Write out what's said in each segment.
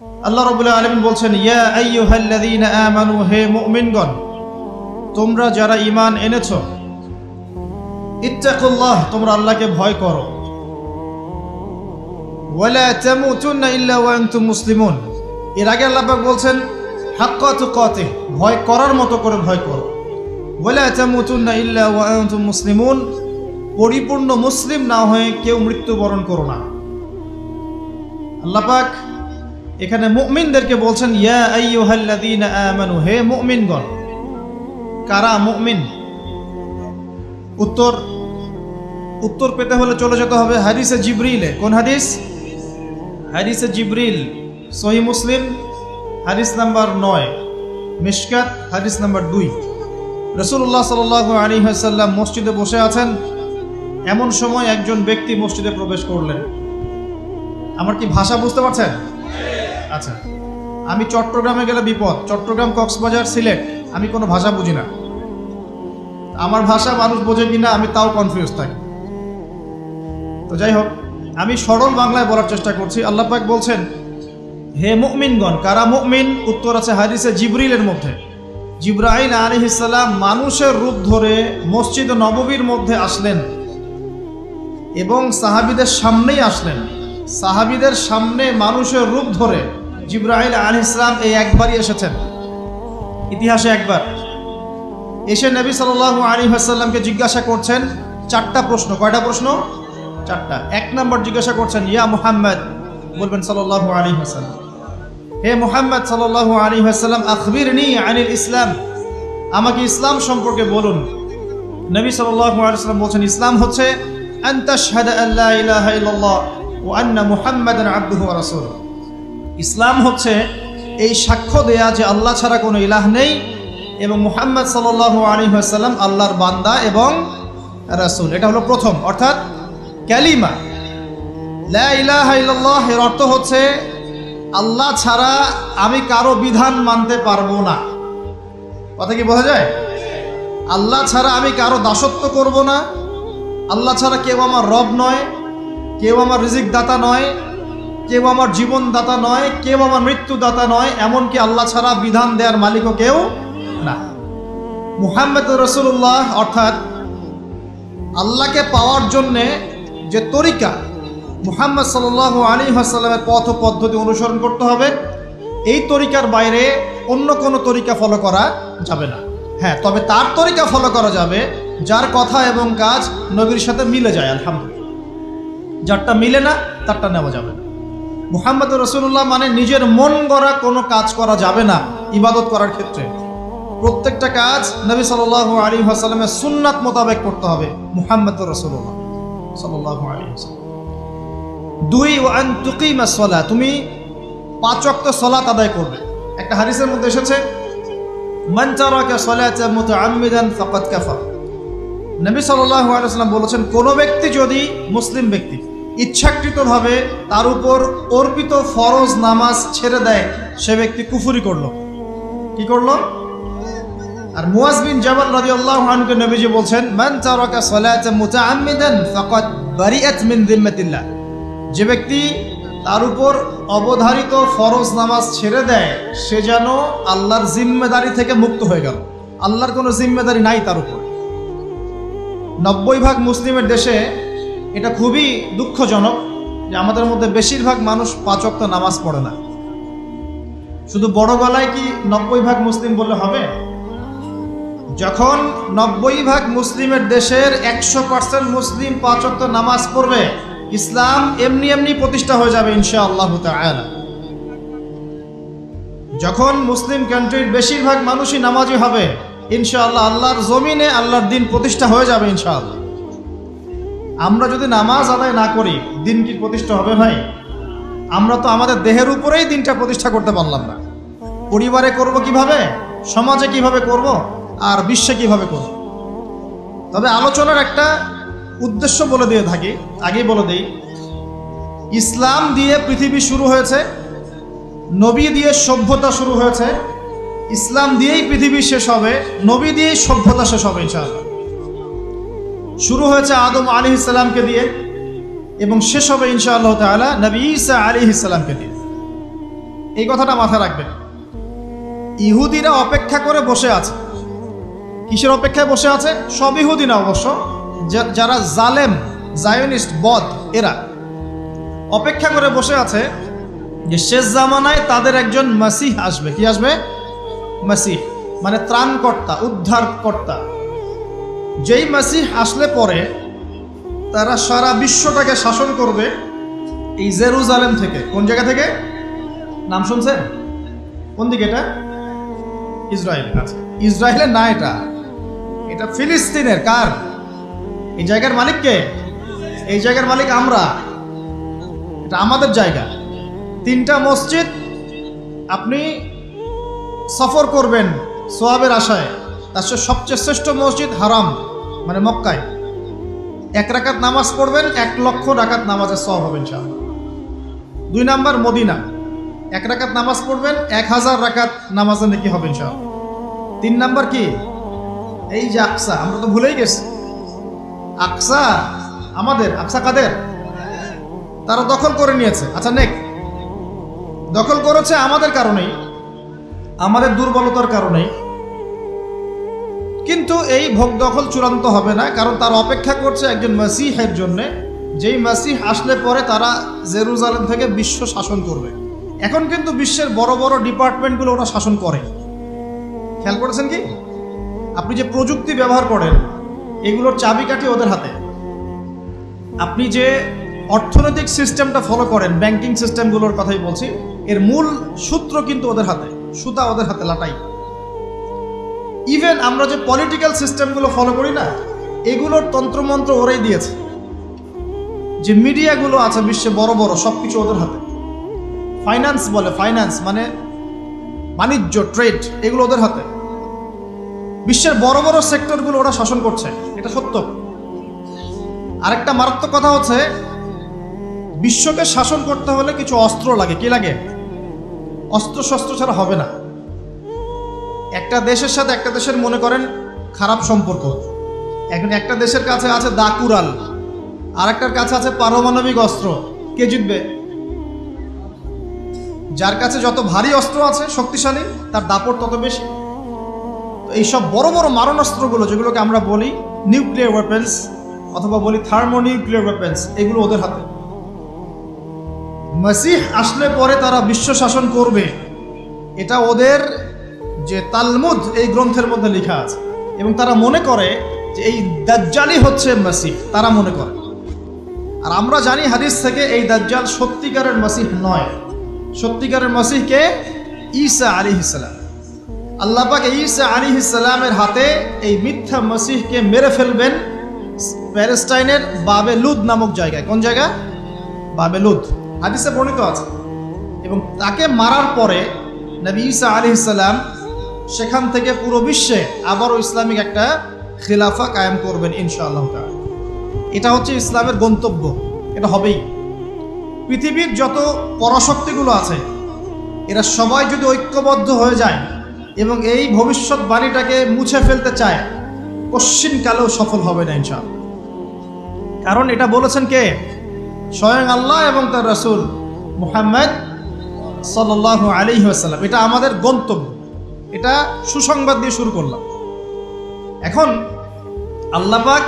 আল্লাহ রাব্বুল আলামিন বলছেন, ইয়া আইয়ুহাল্লাযীনা আমানু, হে মুমিনগণ, তোমরা যারা ঈমান এনেছো, ইত্তাকুল্লাহ, তোমরা আল্লাহকে ভয় করো, ওয়ালা তামুতুন্না ইল্লা ওয়া আনতুম মুসলিমুন। এর আগে আল্লাহ পাক বলছেন হাক্কা তুকাতিহ, ভয় করার মতো করে ভয় করো, ওয়ালা তামুতুন্না ইল্লা ওয়া আনতুম মুসলিমুন, পরিপূর্ণ মুসলিম না হয়ে কেউ মৃত্যুবরণ করো না। আল্লাহ পাক এখানে মুমিনদেরকে বলছেন ইয়া আইয়ুহাল্লাযীনা আমানু, হে মুমিনগণ। কারা মুমিন? উত্তর পেতে হলে চলে যেতে হবে হাদিসে জিবরিলে। কোন হাদিস? হাদিসে জিবরিল, সহিহ মুসলিম হাদিস নাম্বার 9, মিশকাত হাদিস নাম্বার 2। রাসূলুল্লাহ সাল্লাল্লাহু আলাইহি ওয়াসাল্লাম মসজিদে বসে আছেন, এমন সময় একজন ব্যক্তি মসজিদে প্রবেশ করলেন। আমার কি ভাষা বুঝতে পারছেন? আচ্ছা, আমি চট্টগ্রামে গেলে বিপদ, চট্টগ্রাম, কক্সবাজার, সিলেট, আমি কোনো ভাষা বুঝি না। আমার ভাষা মানুষ বোঝে কিনা আমি তাও কনফিউজ থাকি। তো যাই হোক, আমি সরল বাংলায় বলার চেষ্টা করছি। আল্লাহ পাক বলছেন হে মুমিনগণ। কারা মুমিন? উত্তর আছে হাদিসে জিবরিলের মধ্যে। জিবরাইল আলাইহিস সালাম মানুষের রূপ ধরে মসজিদ নববীর মধ্যে আসলেন এবং সাহাবীদের সামনেই আসলেন। সাহাবীদের সামনে মানুষের রূপ ধরে জিবরাইল আলাইহিস সালাম এই একবারই এসেছেন, ইতিহাসে একবার। এসে নবী সাল্লাল্লাহু আলাইহি ওয়াসাল্লামকে জিজ্ঞাসা করছেন 4টা প্রশ্ন। কয়টা প্রশ্ন? 4টা। 1 নম্বর জিজ্ঞাসা করছেন ইয়া মুহাম্মদ, বলবেন সাল্লাল্লাহু আলাইহি ওয়াসাল্লাম, হে মুহাম্মদ সাল্লাল্লাহু আলাইহি ওয়াসাল্লাম, আখবিরনি আনিল ইসলাম, আমাকে ইসলাম সম্পর্কে বলুন। নবী সাল্লাল্লাহু আলাইহি ওয়াসাল্লাম বলছেন ইসলাম হচ্ছে আন তাশহাদা আল্লা ইলাহা ইল্লাল্লাহ ওয়া আন্না মুহাম্মাদান আবদুহু ওয়া রাসূলুহু। ইসলাম হচ্ছে এই সাক্ষ্য দেয়া যে আল্লাহ ছাড়া কোনো ইলাহ নেই এবং মুহাম্মদ সাল্লাল্লাহু আলাইহি ওয়াসাল্লাম আল্লাহর বান্দা এবং রাসূল। এটা হলো প্রথম, অর্থাৎ কালিমা লা ইলাহা ইল্লাল্লাহ। এর অর্থ হচ্ছে আল্লাহ ছাড়া আমি কারো বিধান মানতে পারবো না। কথা কি বোঝা যায়? আল্লাহ ছাড়া আমি কারো দাসত্ব করব না। আল্লাহ ছাড়া কেউ আমার রব নয়, কেউ আমার রিজিক দাতা নয়, কেউ আমার জীবন দাতা নয়, কেউ আমার মৃত্যু দাতা নয়, এমনকি আল্লাহ ছাড়া বিধান দেওয়ার মালিকও কেউ না। মুহাম্মদুর রাসূলুল্লাহ, অর্থাৎ আল্লাহকে পাওয়ার জন্যে যে তরিকা, মুহাম্মদ সাল্লাল্লাহু আলাইহি ওয়াসাল্লামের পথ ও পদ্ধতি অনুসরণ করতে হবে। এই তরিকার বাইরে অন্য কোনো তরিকা ফলো করা যাবে না। হ্যাঁ, তবে তার তরিকা ফলো করা যাবে যার কথা এবং কাজ নবীর সাথে মিলে যায়, আলহামদুলিল্লাহ। যারটা মিলে না তারটা নেওয়া যাবে না। মুহাম্মদুর রাসূলুল্লাহ মানে নিজের মন গড়া কোনো কাজ করা যাবে না। ইবাদত করার ক্ষেত্রে প্রত্যেকটা কাজ নবী সাল্লাল্লাহু আলাইহি ওয়াসাল্লামের সুন্নাত মোতাবেক করতে হবে। মুহাম্মদুর রাসূলুল্লাহ সাল্লাল্লাহু আলাইহি ওয়াসাল্লাম। 2 ওয়া আন তুকিমাস সালাহ, তুমি 5 ওয়াক্ত সালাত আদায় করবে। একটা হাদিসের মধ্যে এসেছে মান তারাকা সালাতা মুতাআম্মিদান ফাকাদ কাফার। নবী সাল্লাল্লাহু আলাইহি ওয়াসাল্লাম বলেছেন, কোন ব্যক্তি যদি, মুসলিম ব্যক্তি, ইচ্ছাকৃতভাবে তার উপর অর্পিত ফরজ নামাজ ছেড়ে দেয়, সে ব্যক্তি কুফরি করলো। কি করলো? আর মুয়াজ বিন জাবাল রাদিয়াল্লাহু আনহুকে নবীজি বলছেন মান তারাকা সালাতা মুতাআম্মিদান ফাকাদ বারিআত মিন যিম্মাতিল্লাহ। যে ব্যক্তি তার উপর অবধারিত ফরজ নামাজ ছেড়ে দেয়, সে যেন আল্লাহর জিম্মেদারি থেকে মুক্ত হয়ে গেল। আল্লাহর কোনো জিম্মেদারি নাই তার উপর। 90% মুসলিমের দেশে এটা খুবই দুঃখজনক যে আমাদের মধ্যে বেশিরভাগ মানুষ 5 ওয়াক্ত নামাজ পড়ে না। শুধু বড় গলায় কি 90% মুসলিম বললে হবে? যখন 90% মুসলিমের দেশের 100% মুসলিম 5 ওয়াক্ত নামাজ পড়বে, ইসলাম এমনি এমনি প্রতিষ্ঠা হয়ে যাবে ইনশাআল্লাহ তাআলা। যখন মুসলিম কান্ট্রির বেশিরভাগ মানুষই নামাজি হবে, ইনশাআল্লাহ আল্লাহর জমিনে আল্লাহর দিন প্রতিষ্ঠা হয়ে যাবে ইনশাআল্লাহ। আমরা যদি নামাজ আদায় না করি, দিন কি প্রতিষ্ঠা হবে ভাই? আমরা তো আমাদের দেহের উপরেই দিনটা প্রতিষ্ঠা করতে পারলাম না। পরিবারে করব কিভাবে, সমাজে কিভাবে করব, আর বিশ্বে কিভাবে করব? তবে আলোচনার একটা উদ্দেশ্য বলে দিয়ে থাকি, আগেই বলে দিই, ইসলাম দিয়ে পৃথিবী শুরু হয়েছে, নবী দিয়ে সভ্যতা শুরু হয়েছে, ইসলাম দিয়েই পৃথিবী শেষ হবে, নবী দিয়েই সভ্যতা শেষ হবে ইনশাআল্লাহ। শুরু হয়েছে আদম আলাইহিস সালামকে দিয়ে এবং শেষ হবে ইনশাআল্লাহ তাআলা নবী ঈসা আলাইহিস সালামকে দিয়ে। এই কথাটা মাথায় রাখবেন। ইহুদিরা অপেক্ষা করে বসে আছে। কিসের অপেক্ষায় বসে আছে? সব ইহুদি না অবশ্য, যারা জালেম, জায়নিস্ট, বদ, এরা অপেক্ষা করে বসে আছে যে শেষ জামানায় তাদের একজন মাসিহ আসবে। কি আসবে? মাসিহ মানে ত্রাণকর্তা, উদ্ধারকর্তা। যেই মাসিহ আসলে পরে তারা সারা বিশ্বটাকে শাসন করবে এই জেরুজালেম থেকে। কোন জায়গা থেকে? নাম শুনছেন? কোন দিকে এটা? ইসরায়েল। আচ্ছা, ইসরায়েলের না, এটা ফিলিস্তিনের। কার? এই জায়গার মালিক কে? এই জায়গার মালিক আমরা। এটা আমাদের জায়গা। 3টা মসজিদ আপনি সফর করবেন সোয়াবের আশায়, তার সবচেয়ে শ্রেষ্ঠ মসজিদ হারাম মানে মক্কায় 1 রাকাত নামাজ পড়বেন, 1 লক্ষ রাকাত নামাজের সওয়াব হবে ইনশাআল্লাহ। 2 নাম্বার মদিনা, 1 রাকাত নামাজ পড়বেন, 1000 রাকাত নামাজের নেকি হবে ইনশাআল্লাহ। 3 নাম্বার কি? এই যে আকসা, আমরা তো ভুলেই গেছি। আকসা আমাদের। আকসা কাদের? তারা দখল করে নিয়েছে। আচ্ছা, দখল করেছে আমাদের কারণেই, আমাদের দুর্বলতার কারণেই। কিন্তু এই ভোগ দখল চূড়ান্ত হবে না, কারণ তারা অপেক্ষা করছে একজন মাসিহের জন্য, যেই মাসিহ আসলে পরে তারা জেরুজালেম থেকে বিশ্ব শাসন করবে। এখন কিন্তু বিশ্বের বড় বড় ডিপার্টমেন্টগুলো ওরা শাসন করে। খেয়াল করেছেন কি? আপনি যে প্রযুক্তি ব্যবহার করেন এগুলোর চাবিকাঠি ওদের হাতে। আপনি যে অর্থনৈতিক সিস্টেমটা ফলো করেন, ব্যাংকিং সিস্টেমগুলোর কথাই বলছি, এর মূল সূত্র কিন্তু ওদের হাতে, সুতা ওদের হাতে, লাটাই। ইভেন আমরা যে পলিটিক্যাল সিস্টেমগুলো ফলো করি না, এগুলোর তন্ত্রমন্ত্র ওরাই দিয়েছে। যে মিডিয়াগুলো আছে বিশ্বে বড় বড়, সবকিছু ওদের হাতে। ফাইন্যান্স বলে, ফাইন্যান্স মানে বাণিজ্য, ট্রেড, এগুলো ওদের হাতে। বিশ্বের বড় বড় সেক্টরগুলো ওরা শাসন করছে, এটা সত্য। আরেকটা মারাত্মক কথা হচ্ছে, বিশ্বকে শাসন করতে হলে কিছু অস্ত্র লাগে। কি লাগে? অস্ত্র শস্ত্র ছাড়া হবে না। একটা দেশের সাথে একটা দেশের মনে করেন খারাপ সম্পর্ক, এখন একটা দেশের কাছে আছে দাকুরাল, আর একটার কাছে আছে পারমাণবিক অস্ত্র। কে জিতবে? যার কাছে যত ভারী অস্ত্র আছে, শক্তিশালী, তার দাপট তত বেশি। তো এইসব বড় বড় মারণাস্ত্রগুলো, যেগুলোকে আমরা বলি নিউক্লিয়ার ওয়েপেন্স অথবা বলি থার্মোনিউক্লিয়ার ওয়েপেন্স, এগুলো ওদের হাতে। মাসিহ আসলে পরে তারা বিশ্ব শাসন করবে, এটা ওদের যে তালমুদ এই গ্রন্থের মধ্যে লেখা আছে। এবং তারা মনে করে যে এই দাজ্জালই হচ্ছে মাসিহ, তারা মনে করে। আর আমরা জানি হাদিস থেকে এই দাজ্জাল সত্যিকারের মাসিহ নয়। সত্যিকারের মাসিহ কে? ঈসা আলাইহিস সালাম। আল্লাহ পাক ঈসা আলাইহিস সালামের হাতে এই মিথ্যা মাসিহকে মেরে ফেলবেন প্যালেস্টাইনের বাবে লুদ নামক জায়গায়। কোন জায়গা? বাবে লুদ, হাদিসে বর্ণিত আছে। এবং তাকে মারার পরে নবী ঈসা আলাইহিস সালাম সেখান থেকে পুরো বিশ্বে আবারও ইসলামিক একটা খিলাফা কায়েম করবেন ইনশাআল্লাহ তাআলা। এটা হচ্ছে ইসলামের গন্তব্য, এটা হবেই। পৃথিবীর যত পরাশক্তিগুলো আছে এরা সবাই যদি ঐক্যবদ্ধ হয়ে যায় এবং এই ভবিষ্যৎবাণীটাকে মুছে ফেলতে চায়, কশ্চিনকালেও সফল হবে না ইনশাআল্লাহ। কারণ এটা বলেছেন কে? স্বয়ং আল্লাহ এবং তার রাসূল মুহাম্মদ সাল্লাল্লাহু আলাইহি ওয়াসাল্লাম। এটা আমাদের গন্তব্য, এটা সুসংবাদ দিয়ে শুরু করলাম। এখন আল্লাহ পাক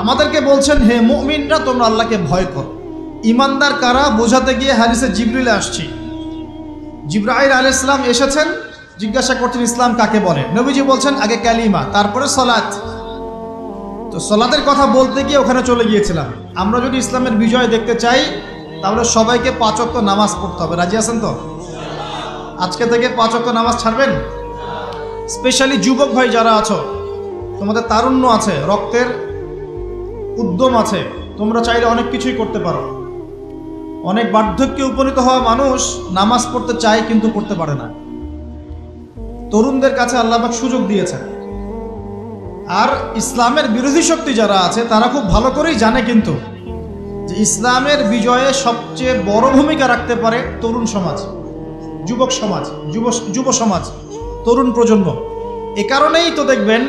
আমাদেরকে বলছেন, হে মুমিনরা, তোমরা আল্লাহকে ভয় করো। ইমানদার কারা বোঝাতে গিয়ে হাদিসে জিবরিল আসছি। জিবরাইল আলাইহিস সালাম এসেছেন, জিজ্ঞাসা করছেন ইসলাম কাকে বলে। নবীজি বলছেন আগে কালিমা, তারপরে সালাত। তো সালাতের কথা বলতে গিয়ে ওখানে চলে গিয়েছিলাম। আমরা যদি ইসলামের বিজয় দেখতে চাই তাহলে সবাইকে 5 ওয়াক্ত নামাজ পড়তে হবে। রাজি আছেন তো? আজকে থেকে 5 ওয়াক্ত নামাজ ছাড়বেন? স্পেশালি যুবক ভাই যারা আছো, তোমাদের তারুণ্য আছে, রক্তের উদ্যম আছে, তোমরা চাইলে অনেক কিছুই করতে পারো। অনেক বার্ধক্যে উপনীত হওয়া মানুষ নামাজ পড়তে চায় কিন্তু পড়তে পারে না। তরুণদের কাছে আল্লাহ পাক সুযোগ দিয়েছেন। আর ইসলামের বিরোধী শক্তি যারা আছে তারা খুব ভালো করেই জানে কিন্তু যে ইসলামের বিজয়ে সবচেয়ে বড় ভূমিকা রাখতে পারে তরুণ সমাজ, যুবক সমাজ, যুব সমাজ, তরুণ প্রজন্ম। এ কারণেই তো দেখবেন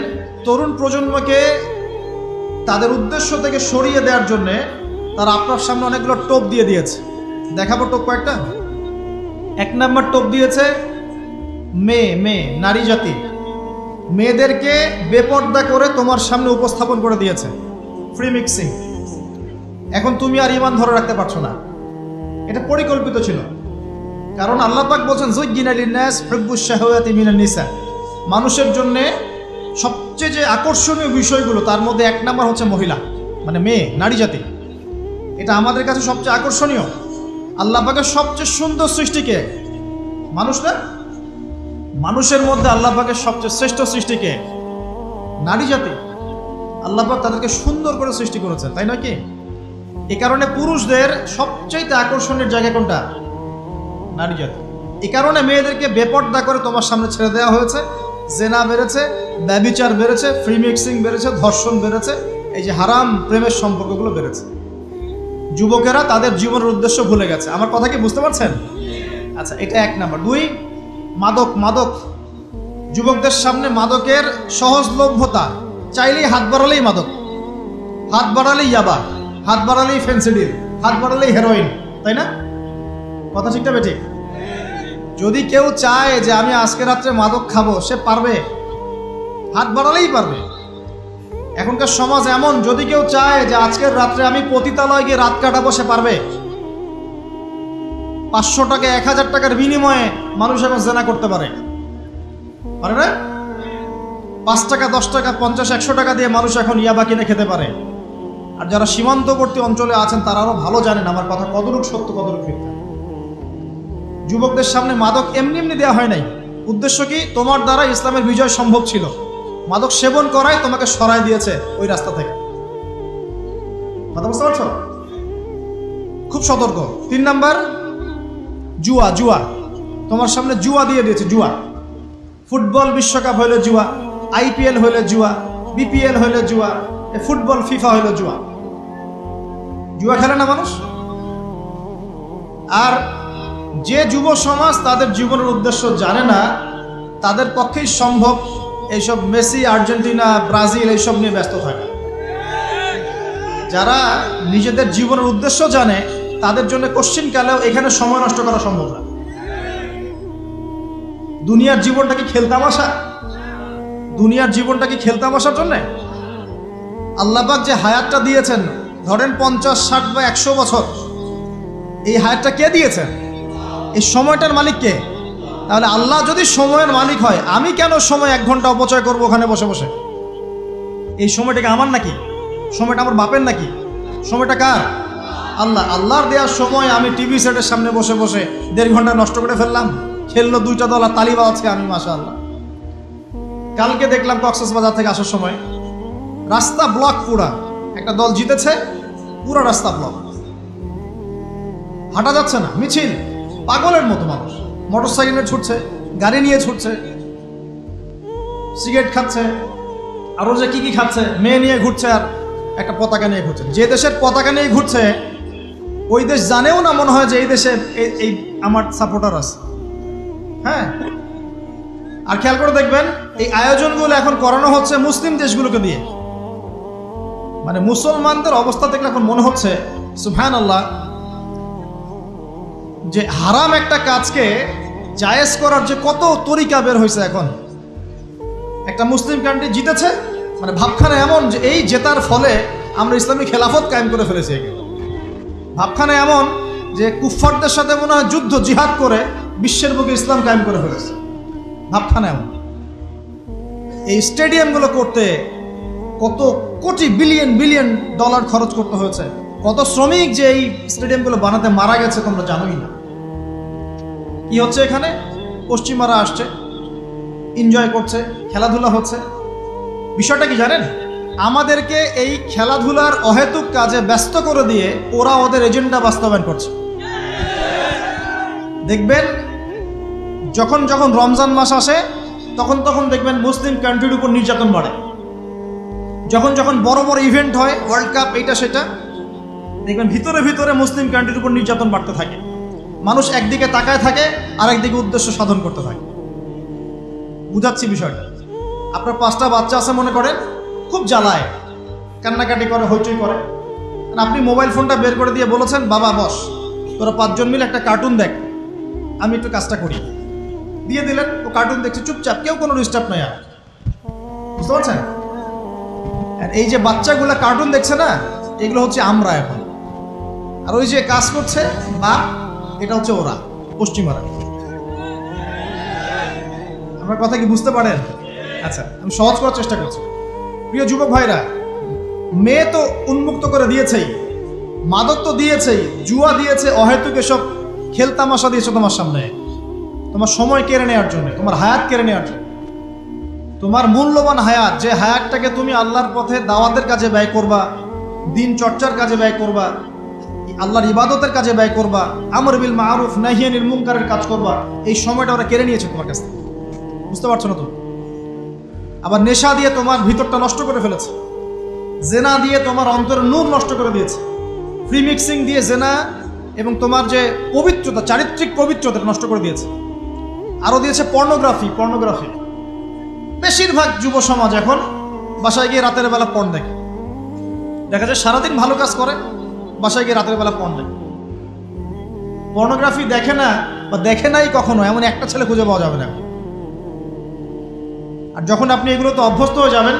তরুণ প্রজন্মকে তাদের উদ্দেশ্য থেকে সরিয়ে দেওয়ার জন্যে তারা আপনার সামনে অনেকগুলো টোপ দিয়ে দিয়েছে। দেখাবো টোপ কয়েকটা। এক নাম্বার টোপ দিয়েছে মেয়ে নারী জাতি, মেয়েদেরকে বেপর্দা করে তোমার সামনে উপস্থাপন করে দিয়েছে, ফ্রি মিক্সিং। এখন তুমি আর ঈমান ধরে রাখতে পারছো না, এটা পরিকল্পিত ছিল। কারণ আল্লাহ পাক বলছেন যুজ্জিনা লিন-নাস হুব্বুশ শাহাওয়াতি মিনান নিসা, মানুষের জন্য সবচেয়ে যে আকর্ষণীয় বিষয়গুলো তার মধ্যে এক নাম্বার হচ্ছে মহিলা, মানে মেয়ে, নারী জাতি। এটা আমাদের কাছে সবচেয়ে আকর্ষণীয়। আল্লাহ পাকের সবচেয়ে সুন্দর সৃষ্টিকে মানুষ না, মানুষের মধ্যে আল্লাহ পাকের সবচেয়ে শ্রেষ্ঠ সৃষ্টিকে নারী জাতি। আল্লাহ পাক তাদেরকে সুন্দর করে সৃষ্টি করেছেন, তাই নয় কি? এই কারণে পুরুষদের সবচেয়ে আকর্ষণের জায়গা কোনটা? নারী জাতি। এই কারণে মেয়েদেরকে বেপর্দা করে তোমার সামনে ছেড়ে দেওয়া হয়েছে। জেনা বেড়েছে, ব্যভিচার বেড়েছে, ফ্রি মিক্সিং বেড়েছে, ধর্ষণ বেড়েছে, এই যে হারাম প্রেমের সম্পর্কগুলো বেড়েছে। যুবকেরা তাদের জীবনের উদ্দেশ্য ভুলে গেছে। আমার কথা কি বুঝতে পারছেন? আচ্ছা, এটা এক নাম্বার। দুই, মাদক। যুবকদের সামনে মাদকের সহজলভ্যতা, চাইলেই হাত বাড়ালেই মাদক, হাত বাড়ালেই ইয়াবা, হাত বাড়ালেই ফেন্সিডিল, হাত বাড়ালেই হেরোইন, তাই না? কথা ঠিকটা বেঠিক? যদি কেউ চায় যে আমি আজকে রাত্রে মাদক খাবো, সে পারবে, হাত বাড়ালেই পারবে। এখনকার সমাজ এমন, যদি কেউ চায় যে আজকের রাত্রে আমি পতিতালয়ে গিয়ে রাত কাটাবো, সে পারবে। 500 টাকা 1000 টাকার বিনিময়ে মানুষ এখন জেনা করতে পারে না? 5 টাকা 10 টাকা 50 100 টাকা দিয়ে মানুষ এখন ইয়াবা কিনে খেতে পারে। আর যারা সীমান্তবর্তী অঞ্চলে আছেন তারা আরো ভালো জানেন আমার কথা কতটুকু সত্য কতটুকু মিথ্যা। যুবকদের সামনে মাদক এমনি এমনি দেওয়া হয় নাই। উদ্দেশ্য কি? তোমার দ্বারা ইসলামের বিজয় সম্ভব ছিল। মাদক সেবন করাই তোমাকে সরায় দিয়েছে ওই রাস্তা থেকে। কথা বুঝতে পারছো? খুব সতর্ক। 3 নাম্বার, জুয়া। তোমার সামনে জুয়া দিয়ে দিয়েছে, জুয়া। ফুটবল বিশ্বকাপ হইলে জুয়া, IPL হইলে জুয়া, BPL হইলে জুয়া, ফুটবল ফিফা হইলে জুয়া। জুয়া খেলে না মানুষ? আর যে যুব সমাজ তাদের জীবনের উদ্দেশ্য জানে না, তাদের পক্ষেই সম্ভব এইসব মেসি, আর্জেন্টিনা, ব্রাজিল এইসব নিয়ে ব্যস্ত থাকে। যারা নিজেদের জীবনের উদ্দেশ্য জানে তাদের জন্য কোশ্চিনকালেও এখানে সময় নষ্ট করা সম্ভব না। দুনিয়ার জীবনটা কি খেলতামাশা? দুনিয়ার জীবনটা কি খেলতামাশার জন্য? আল্লাহ পাক যে হায়াতটা দিয়েছেন, ধরেন 50, 60 বা 100 বছর, এই হায়াতটা কে দিয়েছেন? এই সময়টার মালিক কে? তাহলে আল্লাহ যদি সময়ের মালিক হয়, আমি কেন সময় 1 ঘন্টা অপচয় করবো ওখানে বসে বসে? এই সময়টাকে আমার নাকি? সময়টা আমার বাপের নাকি? সময়টা কার? আল্লাহর দেওয়ার সময় আমি টিভি সেটের সামনে বসে বসে 1.5 ঘন্টা নষ্ট করে ফেললাম। খেললো 2টা দল আর তালি বাজাচ্ছে আমি, মাশাআল্লাহ। কালকে দেখলাম কক্সবাজার থেকে আসার সময় রাস্তা ব্লক, পুরা একটা দল জিতেছে, পুরা রাস্তা ব্লক, হাঁটা যাচ্ছে না, মিছিল, পাগলের মতো মানুষ মোটরসাইকেলে ছুটছে, গাড়ি নিয়ে ছুটছে, সিগারেট খাচ্ছে, আরো যে কি খাচ্ছে, মেয়ে নিয়ে ঘুরছে, আর একটা পতাকা নিয়ে ঘুরছে। যে দেশের পতাকা নিয়ে ঘুরছে ওই দেশ জানেও না মনে হয় যে এই দেশে এই আমার সাপোর্টার আছে। হ্যাঁ, আর খেয়াল করে দেখবেন এই আয়োজনগুলো এখন করানো হচ্ছে মুসলিম দেশগুলোকে দিয়ে। মানে মুসলমানদের অবস্থা দেখলে এখন মনে হচ্ছে সুবহানাল্লাহ, যে হারাম একটা কাজকে জায়েজ করার যে কত তরিকা বের হয়েছে এখন। একটা মুসলিম কান্ট্রি জিতেছে, মানে ভাবখানা এমন যে এই জেতার ফলে আমরা ইসলামী খেলাফত কায়েম করে ফেলেছি। ভাবখানা এমন যে কুফফারদের সাথে মনে হয় যুদ্ধ জিহাদ করে বিশ্বের বুকে ইসলাম কায়েম করে ফেলেছে। ভাবখানা এমন। এই স্টেডিয়ামগুলো করতে কত কোটি বিলিয়ন ডলার খরচ করতে হয়েছে, কত শ্রমিক যে এই স্টেডিয়ামগুলো বানাতে মারা গেছে তোমরা জানোই না। কি হচ্ছে এখানে? পশ্চিমারা আসছে, এনজয় করছে, খেলাধুলা হচ্ছে। বিষয়টা কি জানেন? আমাদেরকে এই খেলাধুলার অহেতুক কাজে ব্যস্ত করে দিয়ে ওরা ওদের এজেন্ডা বাস্তবায়ন করছে। দেখবেন যখন রমজান মাস আসে তখন দেখবেন মুসলিম কান্ট্রির উপর নির্যাতন বাড়ে। যখন বড় বড় ইভেন্ট হয়, ওয়ার্ল্ড কাপ, এইটা সেটা, দেখবেন ভিতরে মুসলিম কান্ট্রির উপর নির্যাতন বাড়তে থাকে। মানুষ একদিকে তাকায় থাকে আর একদিকে উদ্দেশ্য সাধন করতে থাকে। বুঝাচ্ছি বিষয়টা। আপনার 5টা বাচ্চা আছে মনে করেন, খুব জ্বালায়, কান্নাকাটি করে, হইচই করে। আপনি মোবাইল ফোনটা বের করে দিয়ে বলেছেন, বাবা বস, তোরা 5 জন মিলে একটা কার্টুন দেখ। আমি একটু কাজটা করি, দিয়ে দিলেন। ও কার্টুন দেখছে চুপচাপ, কেউ কোনো ডিস্টার্ব নাই। আর বুঝতে পারছেন? আর এই যে বাচ্চাগুলো কার্টুন দেখছে না, এগুলো হচ্ছে আমরা এখন। আর ওই যে কাজ করছে বা এটা হচ্ছে ওরা, পশ্চিমারা। আমার কথা কি বুঝতে পারেন? আচ্ছা, আমি সহজ করার চেষ্টা করছি। প্রিয় যুবক ভাইরা, মেয়ে তো উন্মুক্ত করে দিয়েছেই, মাদক তো দিয়েছেই, জুয়া দিয়েছে, অহেতুক এসব খেলতামাশা দিয়েছে তোমার সামনে, তোমার সময় কেড়ে নেওয়ার জন্য, তোমার হায়াত কেড়ে নেওয়ার জন্য। তোমার মূল্যবান হায়াত, যে হায়াতটাকে তুমি আল্লাহর পথে দাওয়াতের কাজে ব্যয় করবা, দিন চর্চার কাজে ব্যয় করবা, আল্লাহর ইবাদতের কাজে ব্যয় করবা, আমর বিল মারুফ নাহি আনিল মুনকারের কাজ করবা, এই সময়টা ওরা কেড়ে নিয়েছে তোমার কাছ থেকে। বুঝতে পারছো না তুমি? আবার নেশা দিয়ে তোমার ভিতরটা নষ্ট করে ফেলেছে, জেনা দিয়ে তোমার অন্তরের নূর নষ্ট করে দিয়েছে, ফ্রি মিক্সিং দিয়ে জেনা এবং তোমার যে পবিত্রতা, চারিত্রিক পবিত্রতা নষ্ট করে দিয়েছে। আরও দিয়েছে পর্নোগ্রাফি। বেশিরভাগ যুব সমাজ এখন বাসায় গিয়ে রাতের বেলা পর্ন দেখে। দেখা যায় সারাদিন ভালো কাজ করে, বাসায় গিয়ে রাতের বেলা পর্ন দেখে। পর্নোগ্রাফি দেখে না বা দেখে নাই কখনো এমন একটা ছেলে খুঁজে পাওয়া যাবে না। আর যখন আপনি এগুলোতে অভ্যস্ত হয়ে যাবেন,